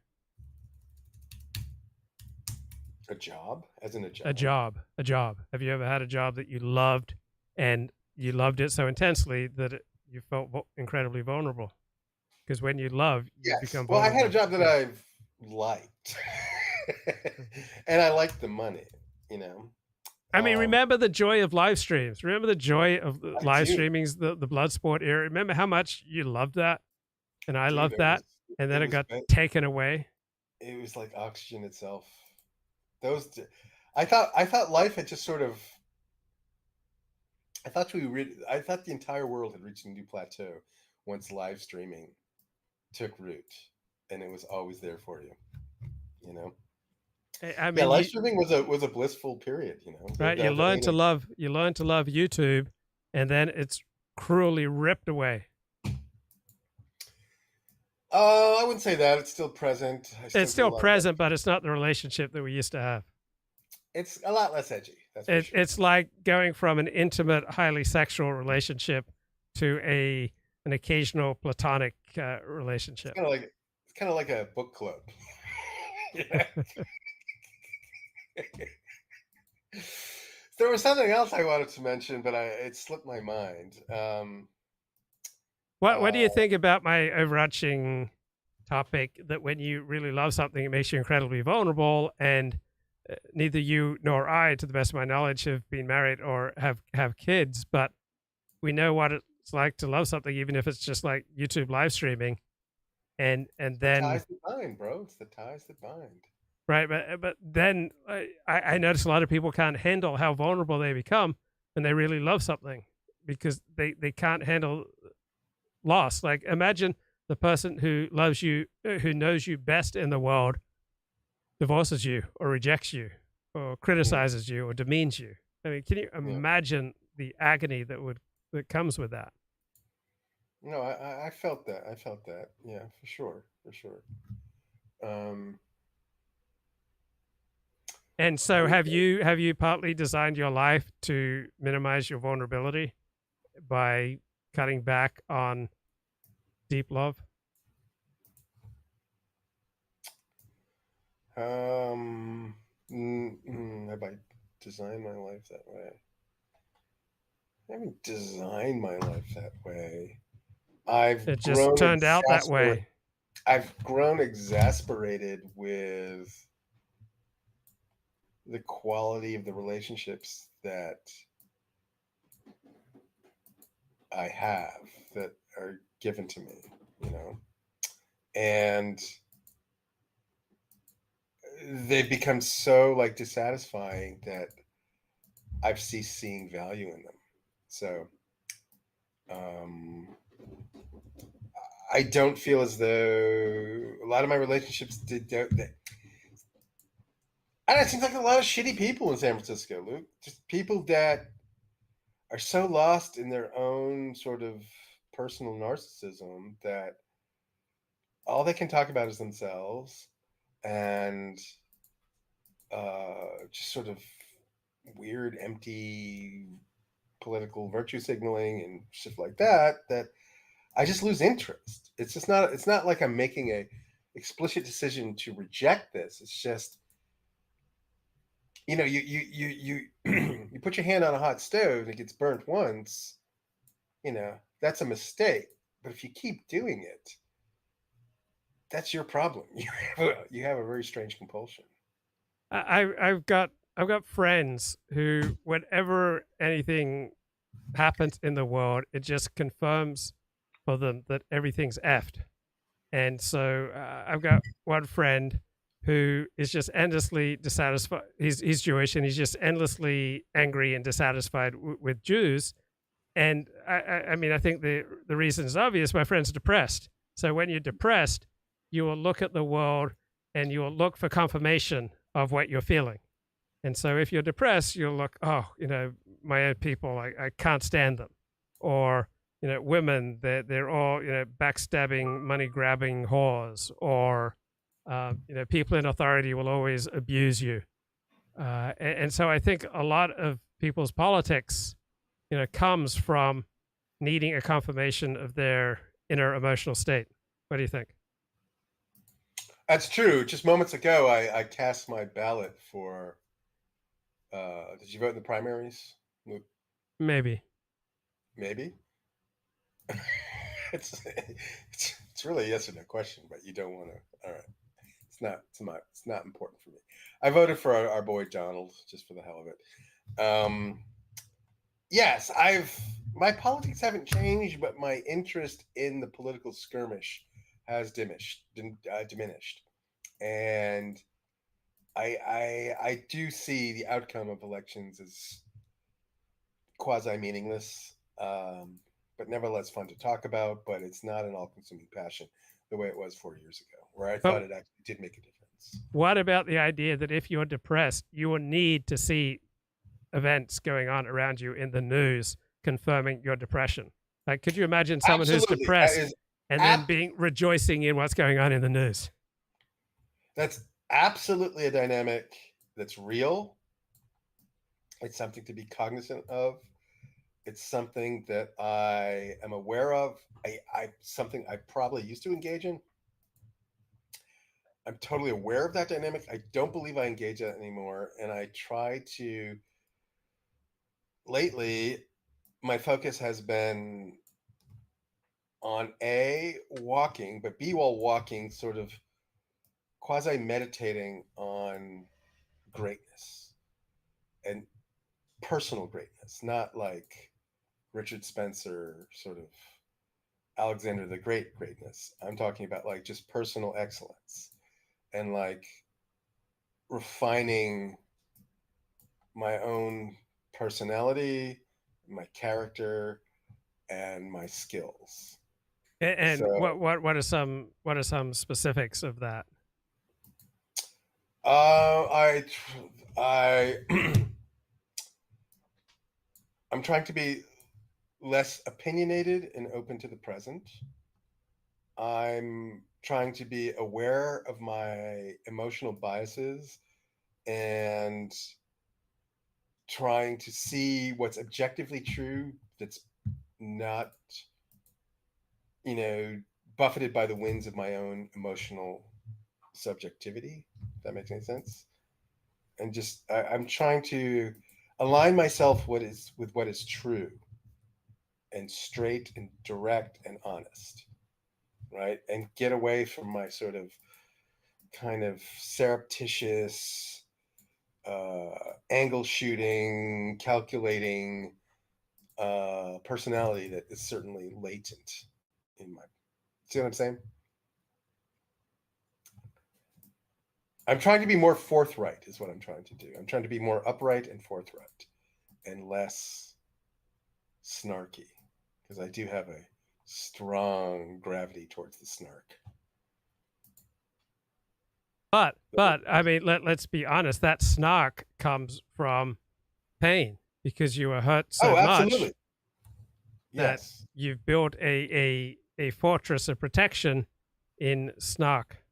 A job, as in a job. A job. Have you ever had a job that you loved, and you loved it so intensely that you felt incredibly vulnerable? Because when you love, you Yes. become Well, I had a vulnerable. job that I've liked, and I liked the money. You know. I mean, remember the joy of live streams. Remember the joy of the I live do, streamings, the blood sport era. Remember how much you loved that, and I dude. loved that, and then it got taken away. It was like oxygen itself. Those, I thought life had just sort of. I thought the entire world had reached a new plateau once live streaming took root, and it was always there for you. You know. I Yeah, mean, live streaming was a blissful period. You know. right? You learn to love YouTube, and then it's cruelly ripped away. I wouldn't say that. It's still present. It's still present, but it's not the relationship that we used to have. It's a lot less edgy. That's for sure. It's like going from an intimate, highly sexual relationship to an occasional platonic relationship. It's kind of like a book club. There was something else I wanted to mention, but it slipped my mind. What do you think about my overarching topic that when you really love something, it makes you incredibly vulnerable, and neither you nor I, to the best of my knowledge, have been married or have kids, but we know what it's like to love something, even if it's just like YouTube live streaming, and then the ties that bind, bro. It's the ties that bind. Right, but then I notice a lot of people can't handle how vulnerable they become when they really love something, because they can't handle loss. Like, imagine the person who loves you, who knows you best in the world, divorces you or rejects you or criticizes you or demeans you. I mean, can you imagine the agony that comes with that? No, I felt that. Yeah, for sure. And so have you partly designed your life to minimize your vulnerability by cutting back on deep love? Have I designed my life that way? I haven't designed my life that way. I've It just grown turned out that exasperated. way. I've grown exasperated with the quality of the relationships that I have that are given to me, you know, and they've become so like dissatisfying that I've ceased seeing value in them. So um, I don't feel as though a lot of my relationships and it seems like a lot of shitty people in San Francisco, Luke. Just people that are so lost in their own sort of personal narcissism that all they can talk about is themselves and just sort of weird, empty political virtue signaling and shit like that. That I just lose interest. It's just not. It's not like I'm making a explicit decision to reject this. It's just you you put your hand on a hot stove and it gets burnt once. That's a mistake. But if you keep doing it, that's your problem. You have a very strange compulsion. I've got friends who, whenever anything happens in the world, it just confirms for them that everything's effed. And so I've got one friend who is just endlessly dissatisfied. He's Jewish, and he's just endlessly angry and dissatisfied with Jews. And I mean, I think the reason is obvious. My friend's depressed. So when you're depressed, you will look at the world and you will look for confirmation of what you're feeling. And so if you're depressed, you'll look, oh, my own people, I can't stand them. Or, women, they're all, backstabbing, money grabbing whores. Or, people in authority will always abuse you. And so I think a lot of people's politics, comes from needing a confirmation of their inner emotional state. What do you think? That's true. Just moments ago, I cast my ballot for. Did you vote in the primaries? Maybe. Maybe. it's really a yes or no question, but you don't want to. All right, it's not important for me. I voted for our boy Donald just for the hell of it. Yes, my politics haven't changed, but my interest in the political skirmish has diminished, and I do see the outcome of elections as quasi meaningless, but nevertheless fun to talk about. But it's not an all-consuming passion the way it was 4 years ago, where I thought it actually did make a difference. What about the idea that if you're depressed, you will need to see events going on around you in the news confirming your depression? Like, could you imagine someone who's depressed and then rejoicing in what's going on in the news? That's absolutely a dynamic that's real. It's something to be cognizant of. It's something that I am aware of. Something I probably used to engage in. I'm totally aware of that dynamic. I don't believe I engage in it anymore. And I try to, lately, my focus has been on A, walking, but B, while walking, sort of quasi meditating on greatness and personal greatness, not like Richard Spencer, sort of Alexander the Great greatness. I'm talking about like just personal excellence and like refining my own personality, my character, and my skills. And so, what are some specifics of that? I I'm trying to be less opinionated and open to the present. I'm trying to be aware of my emotional biases and trying to see what's objectively true that's not, buffeted by the winds of my own emotional subjectivity, if that makes any sense. And just I'm trying to align myself with what is true and straight and direct and honest, right? And get away from my sort of kind of surreptitious, angle shooting, calculating personality that is certainly latent in my. See what I'm saying? I'm trying to be more forthright, is what I'm trying to do. I'm trying to be more upright and forthright and less snarky, because I do have a strong gravity towards the snark. But I mean, let's be honest. That snark comes from pain because you were hurt so much that Yes. you've built a fortress of protection in snark.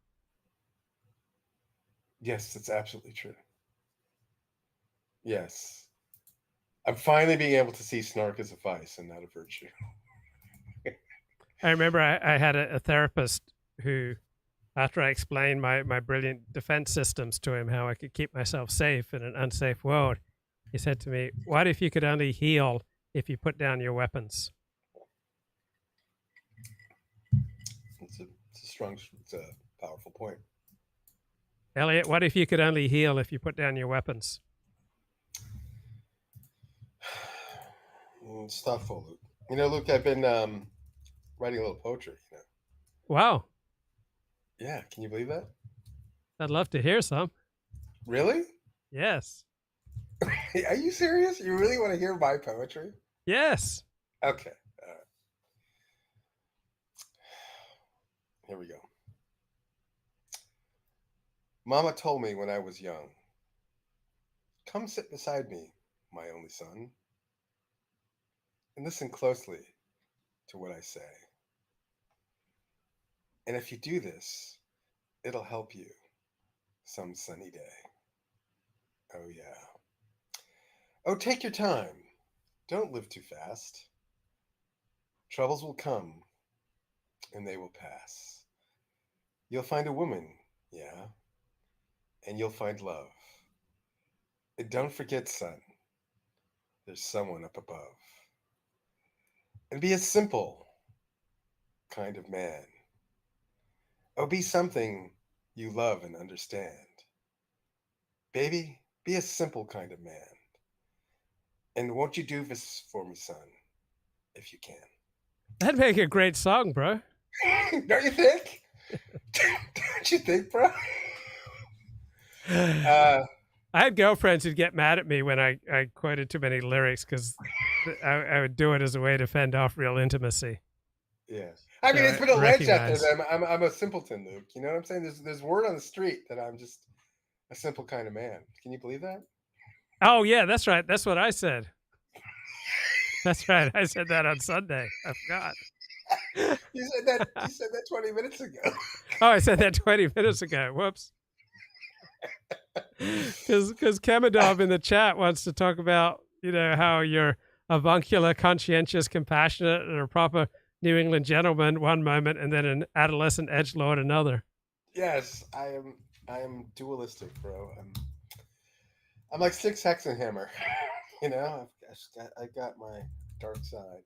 Yes, that's absolutely true. Yes. I'm finally being able to see snark as a vice and not a virtue. I remember I had a therapist who, after I explained my brilliant defense systems to him, how I could keep myself safe in an unsafe world, he said to me, "What if you could only heal if you put down your weapons?" It's a powerful point. Elliott, what if you could only heal if you put down your weapons? It's thoughtful, Luke. Luke, I've been writing a little poetry. Wow. Yeah, can you believe that? I'd love to hear some. Really? Yes. Are you serious? You really want to hear my poetry? Yes. Okay. Here we go. Mama told me when I was young, "Come sit beside me, my only son, and listen closely to what I say. And if you do this, it'll help you some sunny day." Oh, yeah. Oh, take your time. Don't live too fast. Troubles will come, and they will pass. You'll find a woman, yeah, and you'll find love. And don't forget, son, there's someone up above. And be a simple kind of man. Oh, be something you love and understand. Baby, be a simple kind of man. And won't you do this for me, son, if you can? That'd make a great song, bro. Don't you think? Don't you think, bro? I had girlfriends who'd get mad at me when I quoted too many lyrics because I would do it as a way to fend off real intimacy. Yes. I mean, So it's been alleged out there recognize. that I'm a simpleton, Luke. You know what I'm saying? There's word on the street that I'm just a simple kind of man. Can you believe that? Oh, yeah, that's right. That's what I said. That's right. I said that on Sunday. I forgot. You said that 20 minutes ago. Oh, I said that 20 minutes ago. Whoops. Because Kamadov in the chat wants to talk about, how you're avuncular, conscientious, compassionate, and a proper New England gentleman one moment, and then an adolescent edgelord another. Yes, I am dualistic, bro. I'm like Six Hexenhammer. I got my dark side.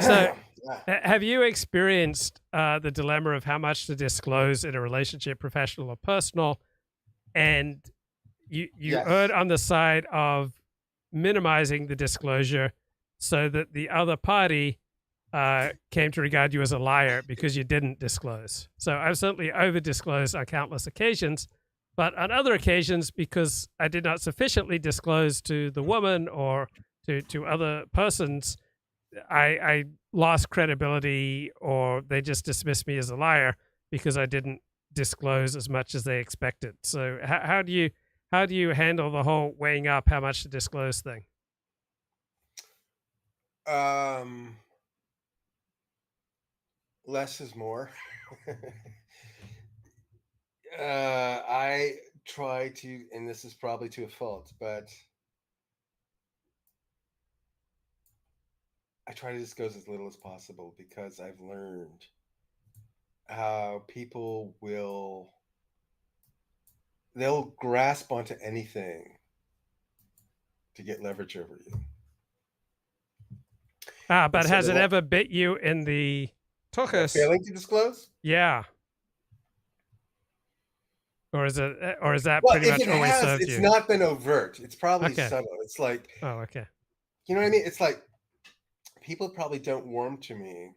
So, Yeah. have you experienced the dilemma of how much to disclose in a relationship, professional or personal, and you Yes. erred on the side of minimizing the disclosure so that the other party came to regard you as a liar because you didn't disclose? So I've certainly over-disclosed on countless occasions, but on other occasions, because I did not sufficiently disclose to the woman or to other persons, I lost credibility, or they just dismissed me as a liar because I didn't disclose as much as they expected. So how do you handle the whole weighing up how much to disclose thing? Less is more. I try to, and this is probably to a fault, but I try to disclose as little as possible because I've learned how people they'll grasp onto anything to get leverage over you. But so has it then ever bit you in the tuchus? failing to disclose? Yeah. Or is that Well, pretty if much it always has, served it's you? not been overt. It's probably Okay. subtle. It's like, Oh, okay. you know what I mean? It's like people probably don't warm to me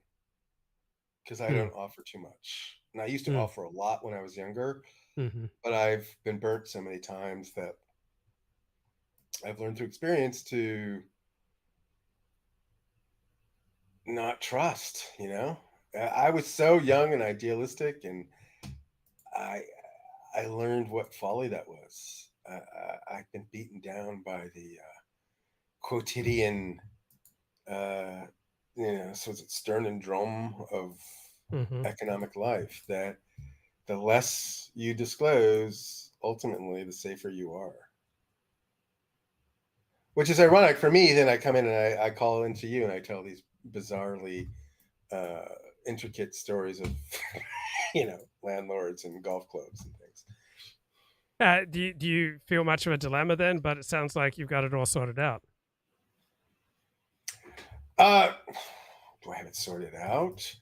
because I don't offer too much. And I used to offer a lot when I was younger, Mm-hmm. but I've been burnt so many times that I've learned through experience to not trust, you know? I was so young and idealistic, and I I learned what folly that was. I've been beaten down by the quotidian, uh, so it's stern and drum of Mm-hmm. economic life, that the less you disclose, ultimately, the safer you are. Which is ironic for me. Then I come in and I call into you and I tell these bizarrely uh, intricate stories of, landlords and golf clubs and things. Do you feel much of a dilemma then? But it sounds like you've got it all sorted out. Do I have it sorted out?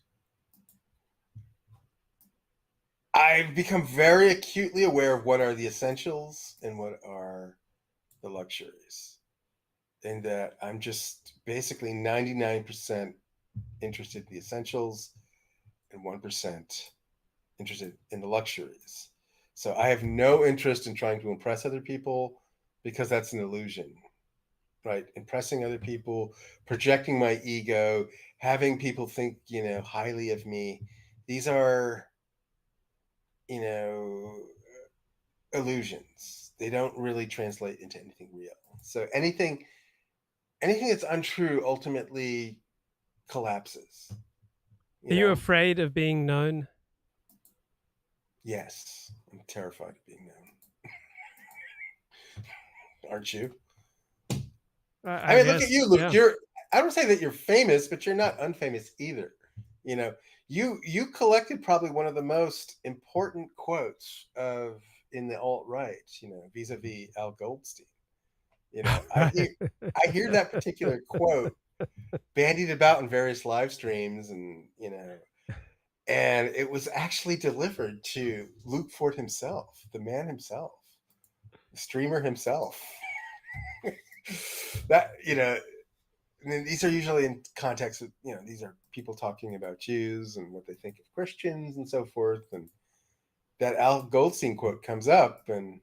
I've become very acutely aware of what are the essentials and what are the luxuries. And that I'm just basically 99% interested in the essentials and 1% interested in the luxuries. So I have no interest in trying to impress other people, because that's an illusion, right? Impressing other people, projecting my ego, having people think, highly of me. These are, illusions. They don't really translate into anything real. So anything that's untrue ultimately collapses. Are you afraid of being known? Yes, I'm terrified of being known. Aren't you? I mean, look at guess, you, Luke. yeah. I don't say that you're famous, but you're not unfamous either. You collected probably one of the most important quotes in the alt-right, vis-a-vis Al Goldstein. I hear that particular quote bandied about in various live streams, and it was actually delivered to Luke Ford himself, the man himself, the streamer himself. That, I mean, these are usually in context of, these are people talking about Jews and what they think of Christians and so forth. And that Al Goldstein quote comes up, and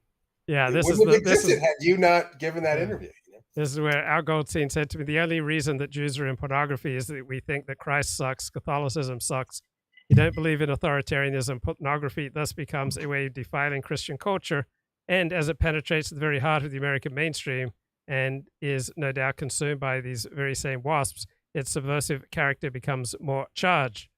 Yeah, it this wouldn't have is existed had you not given that interview. This is where Al Goldstein said to me, the only reason that Jews are in pornography is that we think that Christ sucks, Catholicism sucks. You don't believe in authoritarianism. Pornography thus becomes a way of defiling Christian culture. And as it penetrates the very heart of the American mainstream and is no doubt consumed by these very same wasps, its subversive character becomes more charged.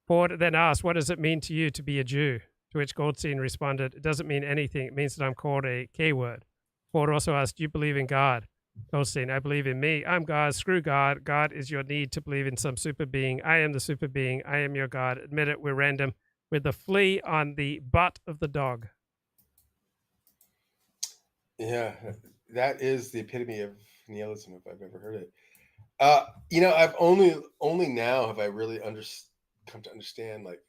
Ford then asked, what does it mean to you to be a Jew? To which Goldstein responded, it doesn't mean anything. It means that I'm called a K-word. Ford also asked, do you believe in God? Goldstein, I believe in me. I'm God. Screw God. God is your need to believe in some super being. I am the super being. I am your God. Admit it. We're random. With the flea on the butt of the dog. Yeah, that is the epitome of nihilism, if I've ever heard it. I've only now have I really come to understand, like,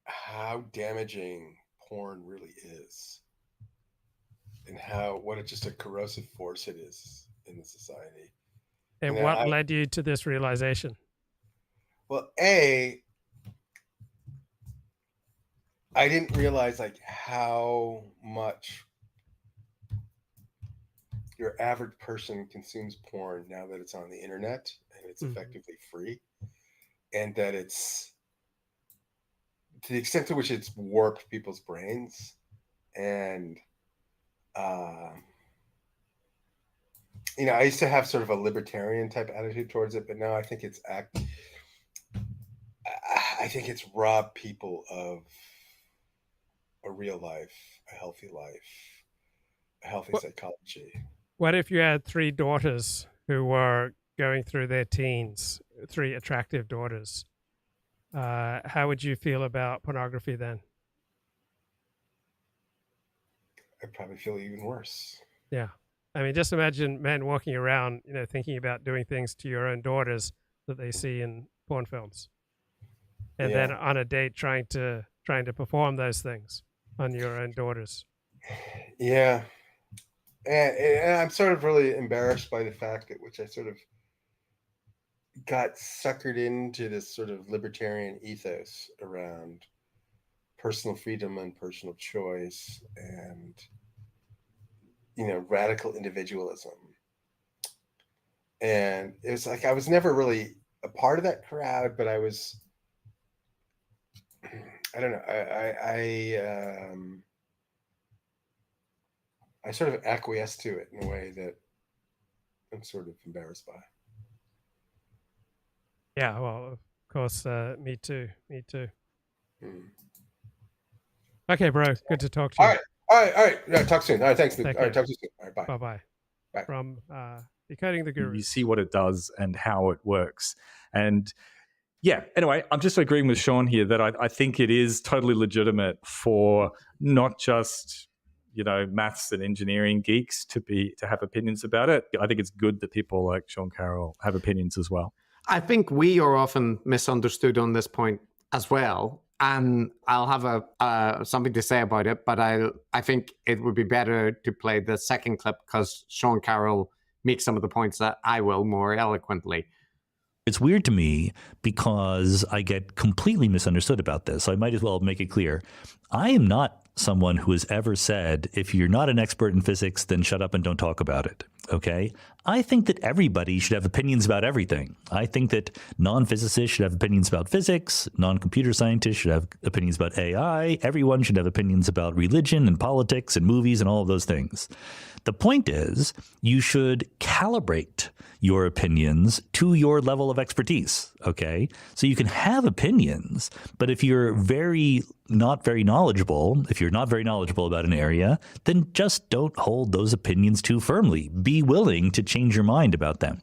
how damaging porn really is, and what just a corrosive force it is in the society. And what led you to this realization? Well, I didn't realize, like, how much your average person consumes porn now that it's on the internet and it's effectively free, and that it's, to the extent to which it's warped people's brains. And I used to have sort of a libertarian type attitude towards it, but now I think it's robbed people of a real life, a healthy life, a healthy psychology. What if you had 3 daughters who were going through their teens, 3 attractive daughters? How would you feel about pornography then? I'd probably feel even worse. Yeah. I mean, just imagine men walking around, thinking about doing things to your own daughters that they see in porn films, and then on a date trying to perform those things on your own daughters. Yeah. And I'm sort of really embarrassed by the fact at which I sort of got suckered into this sort of libertarian ethos around personal freedom and personal choice and, radical individualism. And it was like I was never really a part of that crowd, but I was, I don't know, I sort of acquiesced to it in a way that I'm sort of embarrassed by. Yeah, well, of course, me too. Okay, bro, good to talk to you. All right. Yeah, talk soon. All right, thanks. All right, talk to you soon. All right, bye. Bye. From Decoding the Guru. You see what it does and how it works. And yeah, anyway, I'm just agreeing with Sean here that I think it is totally legitimate for not just maths and engineering geeks to have opinions about it. I think it's good that people like Sean Carroll have opinions as well. I think we are often misunderstood on this point as well. And I'll have something to say about it, but I think it would be better to play the second clip because Sean Carroll makes some of the points that I will more eloquently. It's weird to me because I get completely misunderstood about this. So I might as well make it clear. I am not someone who has ever said, if you're not an expert in physics, then shut up and don't talk about it. Okay? I think that everybody should have opinions about everything. I think that non-physicists should have opinions about physics. Non-computer scientists should have opinions about AI. Everyone should have opinions about religion and politics and movies and all of those things. The point is, you should calibrate your opinions to your level of expertise, okay? So you can have opinions, but if you're not very knowledgeable about an area, then just don't hold those opinions too firmly. Be willing to change your mind about them.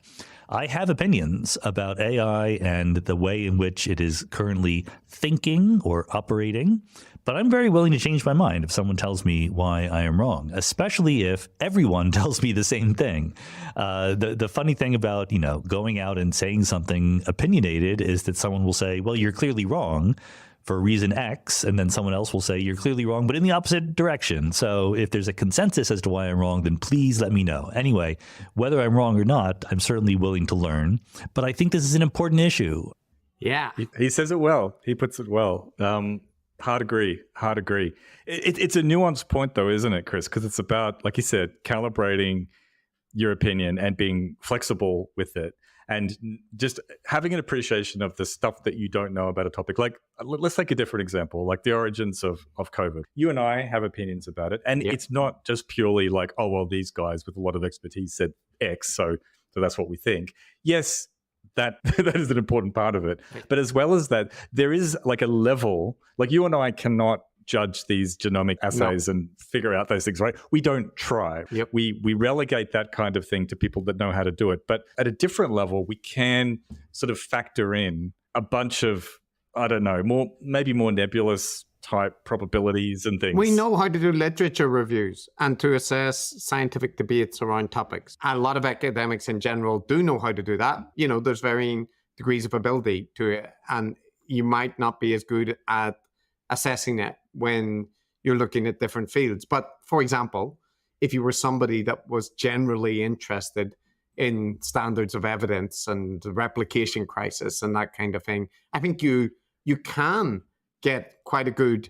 I have opinions about AI and the way in which it is currently thinking or operating, but I'm very willing to change my mind if someone tells me why I am wrong, especially if everyone tells me the same thing. The funny thing about, going out and saying something opinionated is that someone will say, well, you're clearly wrong for reason X, and then someone else will say you're clearly wrong, but in the opposite direction. So if there's a consensus as to why I'm wrong, then please let me know. Anyway, whether I'm wrong or not, I'm certainly willing to learn, but I think this is an important issue. Yeah. He says it well. He puts it well. Hard agree. It's a nuanced point though, isn't it, Chris? Because it's about, like you said, calibrating your opinion and being flexible with it. And just having an appreciation of the stuff that you don't know about a topic. Like, let's take a different example, like the origins of COVID. You and I have opinions about it. And It's not just purely like, oh, well, these guys with a lot of expertise said X, so that's what we think. Yes, that is an important part of it. But as well as that, there is like a level, like you and I cannot judge these genomic assays and figure out those things, right? We don't try. Yep. We relegate that kind of thing to people that know how to do it. But at a different level, we can sort of factor in a bunch of, I don't know, maybe more nebulous type probabilities and things. We know how to do literature reviews and to assess scientific debates around topics. A lot of academics in general do know how to do that. There's varying degrees of ability to it, and you might not be as good at assessing it when you're looking at different fields. But for example, if you were somebody that was generally interested in standards of evidence and the replication crisis and that kind of thing, I think you can get quite a good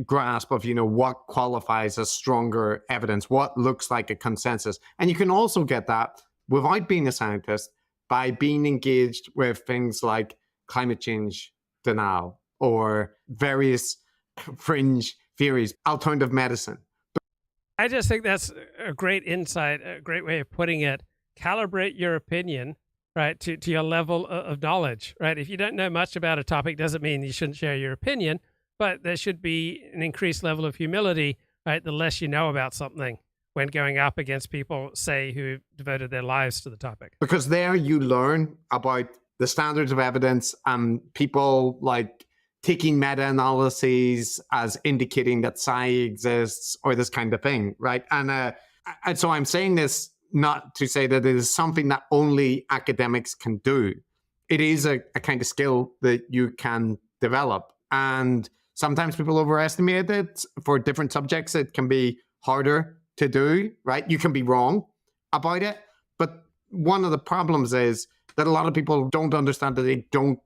grasp of, what qualifies as stronger evidence, what looks like a consensus. And you can also get that without being a scientist by being engaged with things like climate change denial or various fringe theories, alternative medicine. I just think that's a great insight, a great way of putting it. Calibrate your opinion, right, to your level of knowledge, right? If you don't know much about a topic, doesn't mean you shouldn't share your opinion, but there should be an increased level of humility, right, the less you know about something when going up against people, say, who devoted their lives to the topic. Because there you learn about the standards of evidence and people like taking meta-analyses as indicating that psi exists or this kind of thing, right? And so I'm saying this not to say that it is something that only academics can do. It is a kind of skill that you can develop. And sometimes people overestimate it. For different subjects, it can be harder to do, right? You can be wrong about it. But one of the problems is that a lot of people don't understand that they don't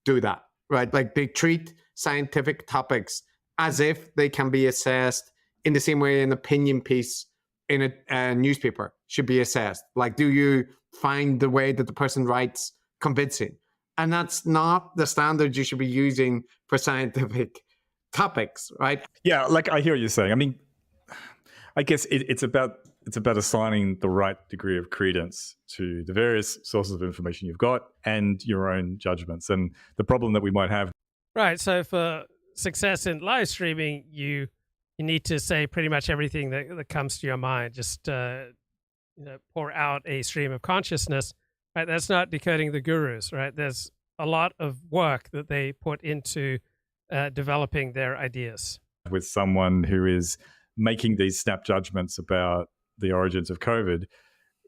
do that, right? Like they treat scientific topics as if they can be assessed in the same way an opinion piece in a newspaper should be assessed. Like, do you find the way that the person writes convincing? And that's not the standard you should be using for scientific topics, right? Yeah, like I hear what you're saying. I mean, I guess it's about assigning the right degree of credence to the various sources of information you've got and your own judgments. And the problem that we might have. Right. So for success in live streaming, you need to say pretty much everything that comes to your mind. Just pour out a stream of consciousness. Right. That's not decoding the gurus. Right. There's a lot of work that they put into developing their ideas. With someone who is making these snap judgments about the origins of COVID,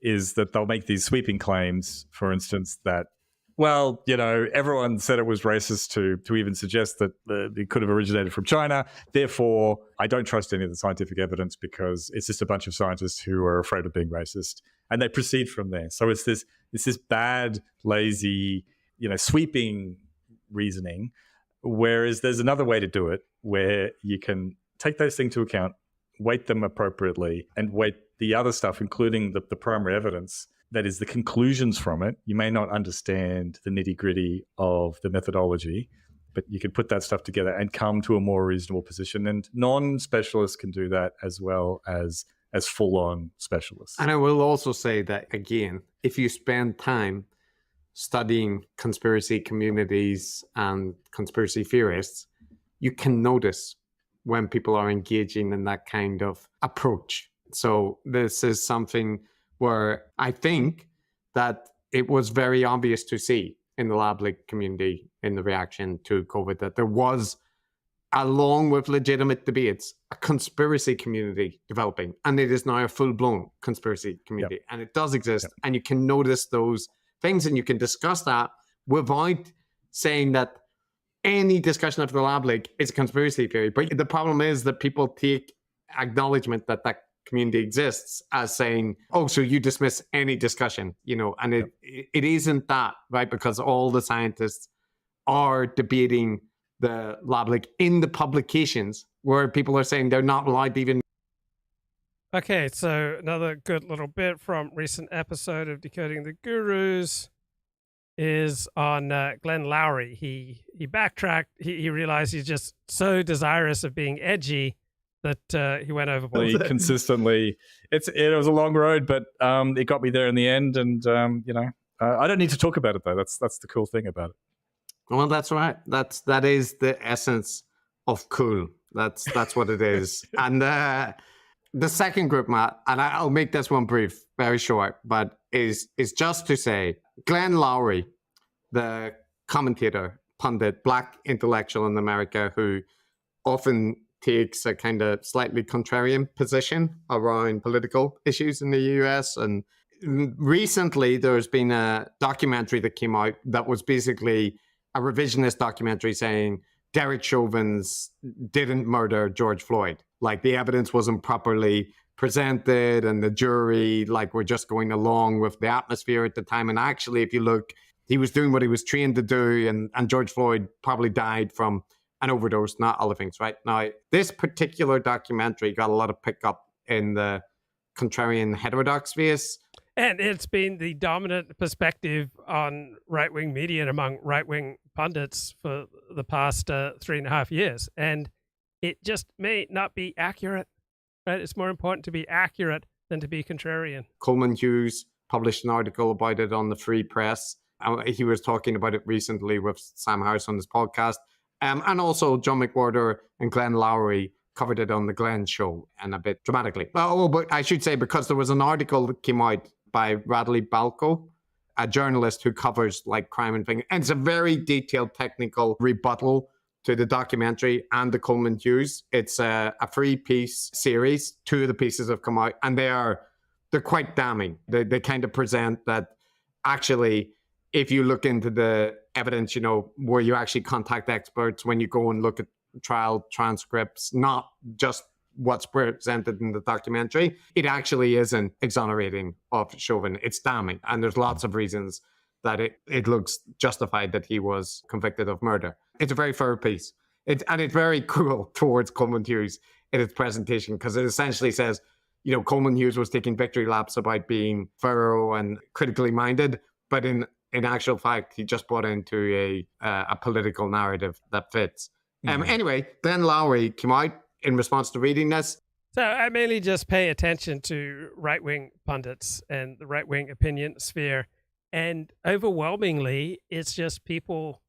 is that they'll make these sweeping claims, for instance, that, well, everyone said it was racist to even suggest that it could have originated from China. Therefore, I don't trust any of the scientific evidence because it's just a bunch of scientists who are afraid of being racist. And they proceed from there. So it's this bad, lazy, sweeping reasoning. Whereas there's another way to do it where you can take those things into account, weight them appropriately, and weight the other stuff, including the primary evidence, that is the conclusions from it. You may not understand the nitty-gritty of the methodology, but you can put that stuff together and come to a more reasonable position. And non-specialists can do that as well as full-on specialists. And I will also say that, again, if you spend time studying conspiracy communities and conspiracy theorists, you can notice when people are engaging in that kind of approach. So this is something where I think that it was very obvious to see in the lab leak community in the reaction to COVID that there was, along with legitimate debates, a conspiracy community developing. And it is now a full-blown conspiracy community. Yep. And it does exist. Yep. And you can notice those things and you can discuss that without saying that any discussion of the lab leak is a conspiracy theory. But the problem is that people take acknowledgement that that community exists as saying, oh, so you dismiss any discussion, and it isn't that, right? Because all the scientists are debating the lab leak in the publications where people are saying they're not allowed to even. Okay, so another good little bit from recent episode of Decoding the Gurus is on Glenn Loury. He backtracked. He realized he's just so desirous of being edgy that he went overboard. Consistently. It was a long road, but it got me there in the end. And, I don't need to talk about it, though. That's the cool thing about it. Well, that's right. That is the essence of cool. That's what it is. And the second group, Matt, and I'll make this one brief, very short, but is just to say, Glenn Loury, the commentator, pundit, black intellectual in America who often takes a kind of slightly contrarian position around political issues in the US. And recently there's been a documentary that came out that was basically a revisionist documentary saying Derek Chauvin didn't murder George Floyd. Like the evidence wasn't properly presented and the jury were just going along with the atmosphere at the time. And actually, if you look, he was doing what he was trained to do, and George Floyd probably died from an overdose, not other things, right? Now, this particular documentary got a lot of pickup in the contrarian heterodox space. And it's been the dominant perspective on right-wing media and among right-wing pundits for the past 3.5 years. And it just may not be accurate, right? It's more important to be accurate than to be contrarian. Coleman Hughes published an article about it on the Free Press. He was talking about it recently with Sam Harris on his podcast. And also John McWhorter and Glenn Loury covered it on the Glenn Show, and a bit dramatically. Oh, but I should say, because there was an article that came out by Radley Balco, a journalist who covers crime and things. And it's a very detailed technical rebuttal to the documentary and the Coleman Hughes. It's a 3-piece series. 2 of the pieces have come out, and they're they're quite damning. They kind of present that actually, if you look into the evidence, where you actually contact experts, when you go and look at trial transcripts, not just what's presented in the documentary, it actually isn't exonerating of Chauvin. It's damning. And there's lots of reasons that it looks justified that he was convicted of murder. It's a very fair piece. And it's very cruel towards Coleman Hughes in its presentation, because it essentially says, Coleman Hughes was taking victory laps about being thorough and critically minded, but in actual fact, he just bought into a political narrative that fits. Anyway, Glenn Loury came out in response to reading this. So I mainly just pay attention to right-wing pundits and the right-wing opinion sphere. And overwhelmingly, it's just people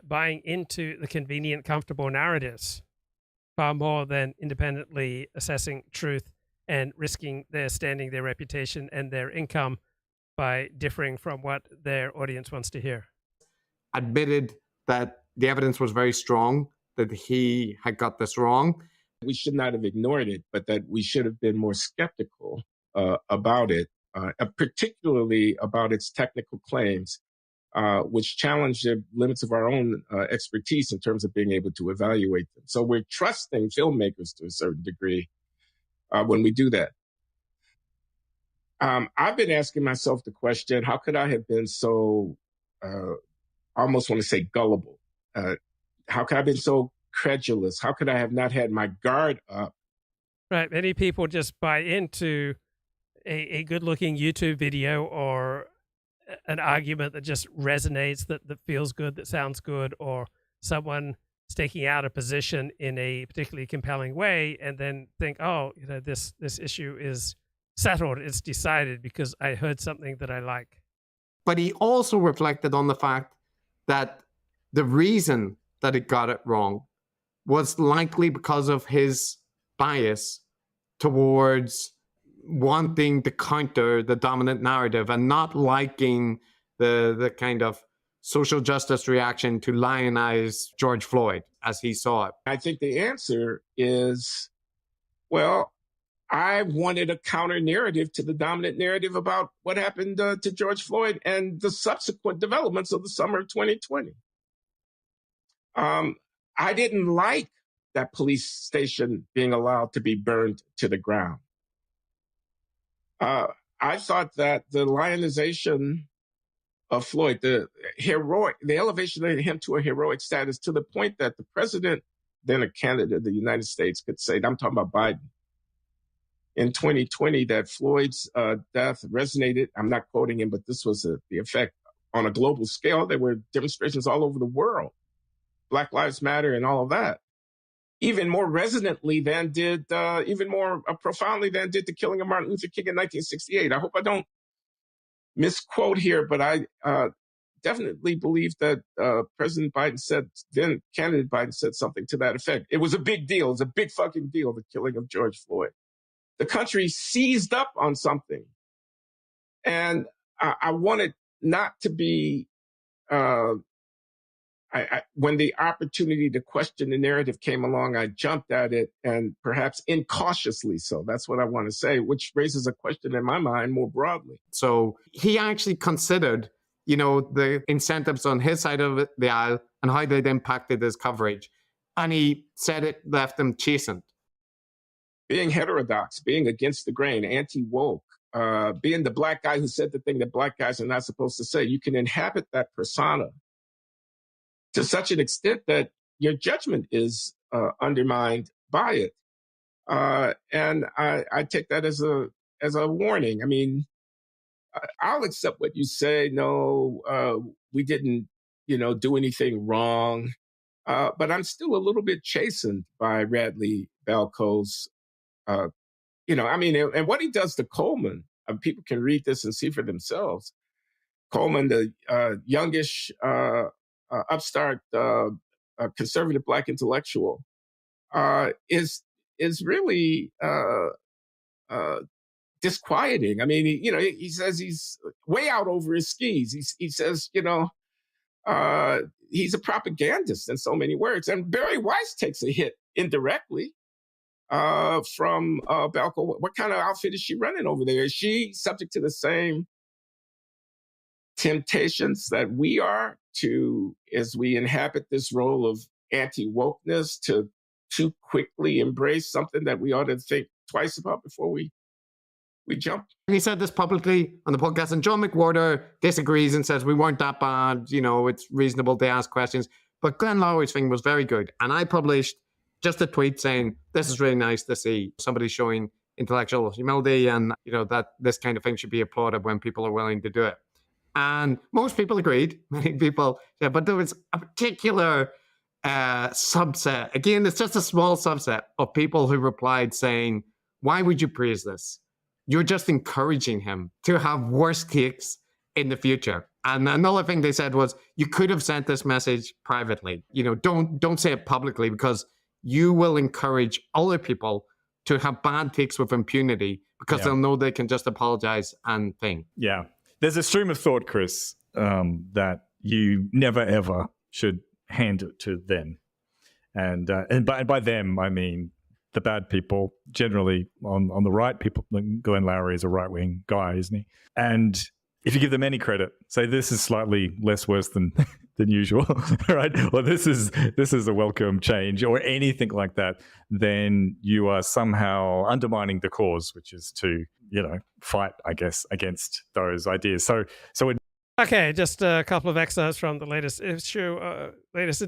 buying into the convenient, comfortable narratives far more than independently assessing truth and risking their standing, their reputation, and their income by differing from what their audience wants to hear. Admitted that the evidence was very strong, that he had got this wrong. We should not have ignored it, but that we should have been more skeptical about it, particularly about its technical claims, which challenge the limits of our own expertise in terms of being able to evaluate them. So we're trusting filmmakers to a certain degree when we do that. I've been asking myself the question, how could I have been so, I almost want to say gullible? How could I have been so credulous? How could I have not had my guard up? Right. Many people just buy into a good-looking YouTube video or an argument that just resonates, that feels good, that sounds good, or someone staking out a position in a particularly compelling way, and then think, oh, this issue is settled, it's decided because I heard something that I like. But he also reflected on the fact that the reason that it got it wrong was likely because of his bias towards wanting to counter the dominant narrative and not liking the kind of social justice reaction to lionize George Floyd as he saw it. I think the answer is, well, I wanted a counter narrative to the dominant narrative about what happened to George Floyd and the subsequent developments of the summer of 2020. I didn't like that police station being allowed to be burned to the ground. I thought that the lionization of Floyd, the elevation of him to a heroic status, to the point that the president, then a candidate of the United States, could say, I'm talking about Biden, in 2020, that Floyd's death resonated. I'm not quoting him, but this was the effect on a global scale. There were demonstrations all over the world, Black Lives Matter and all of that, even more resonantly than did, even more profoundly than did the killing of Martin Luther King in 1968. I hope I don't misquote here, but I definitely believe that President Biden said, then candidate Biden said something to that effect. It was a big deal. It was a big fucking deal, the killing of George Floyd. The country seized up on something. And I wanted not to be, when the opportunity to question the narrative came along, I jumped at it, and perhaps incautiously so. That's what I want to say, which raises a question in my mind more broadly. So he actually considered, the incentives on his side of the aisle and how they'd impacted his coverage. And he said it left him chastened. Being heterodox, being against the grain, anti-woke, being the black guy who said the thing that black guys are not supposed to say, you can inhabit that persona to such an extent that your judgment is undermined by it. And I take that as a warning. I mean, I'll accept what you say. No, we didn't, do anything wrong. But I'm still a little bit chastened by Radley Balco's, and what he does to Coleman, people can read this and see for themselves. Coleman, the youngish, upstart, conservative black intellectual, is really disquieting. I mean, he says he's way out over his skis. He says, he's a propagandist in so many words. And Barry Weiss takes a hit indirectly. from Belko. What kind of outfit is she running over there? Is she subject to the same temptations that we are as we inhabit this role of anti-wokeness, to too quickly embrace something that we ought to think twice about before we jump? He said this publicly on the podcast, and John McWhorter disagrees and says we weren't that bad. It's reasonable to ask questions. But Glenn Loury's thing was very good. And I published just a tweet saying, this is really nice to see somebody showing intellectual humility, and that this kind of thing should be applauded when people are willing to do it. And most people agreed. Many people said, but there was a particular subset. Again, it's just a small subset of people who replied saying, why would you praise this? You're just encouraging him to have worse takes in the future. And another thing they said was, you could have sent this message privately. Don't say it publicly, because you will encourage other people to have bad takes with impunity, because they'll know they can just apologize and think. Yeah. There's a stream of thought, Chris, that you never, ever should hand it to them. And by them, I mean the bad people, generally on the right. People, Glenn Loury is a right-wing guy, isn't he? And if you give them any credit, say this is slightly less worse than usual, right? Or this is a welcome change, or anything like that, then you are somehow undermining the cause, which is to fight, I guess, against those ideas. So Okay, just a couple of excerpts from the latest issue, latest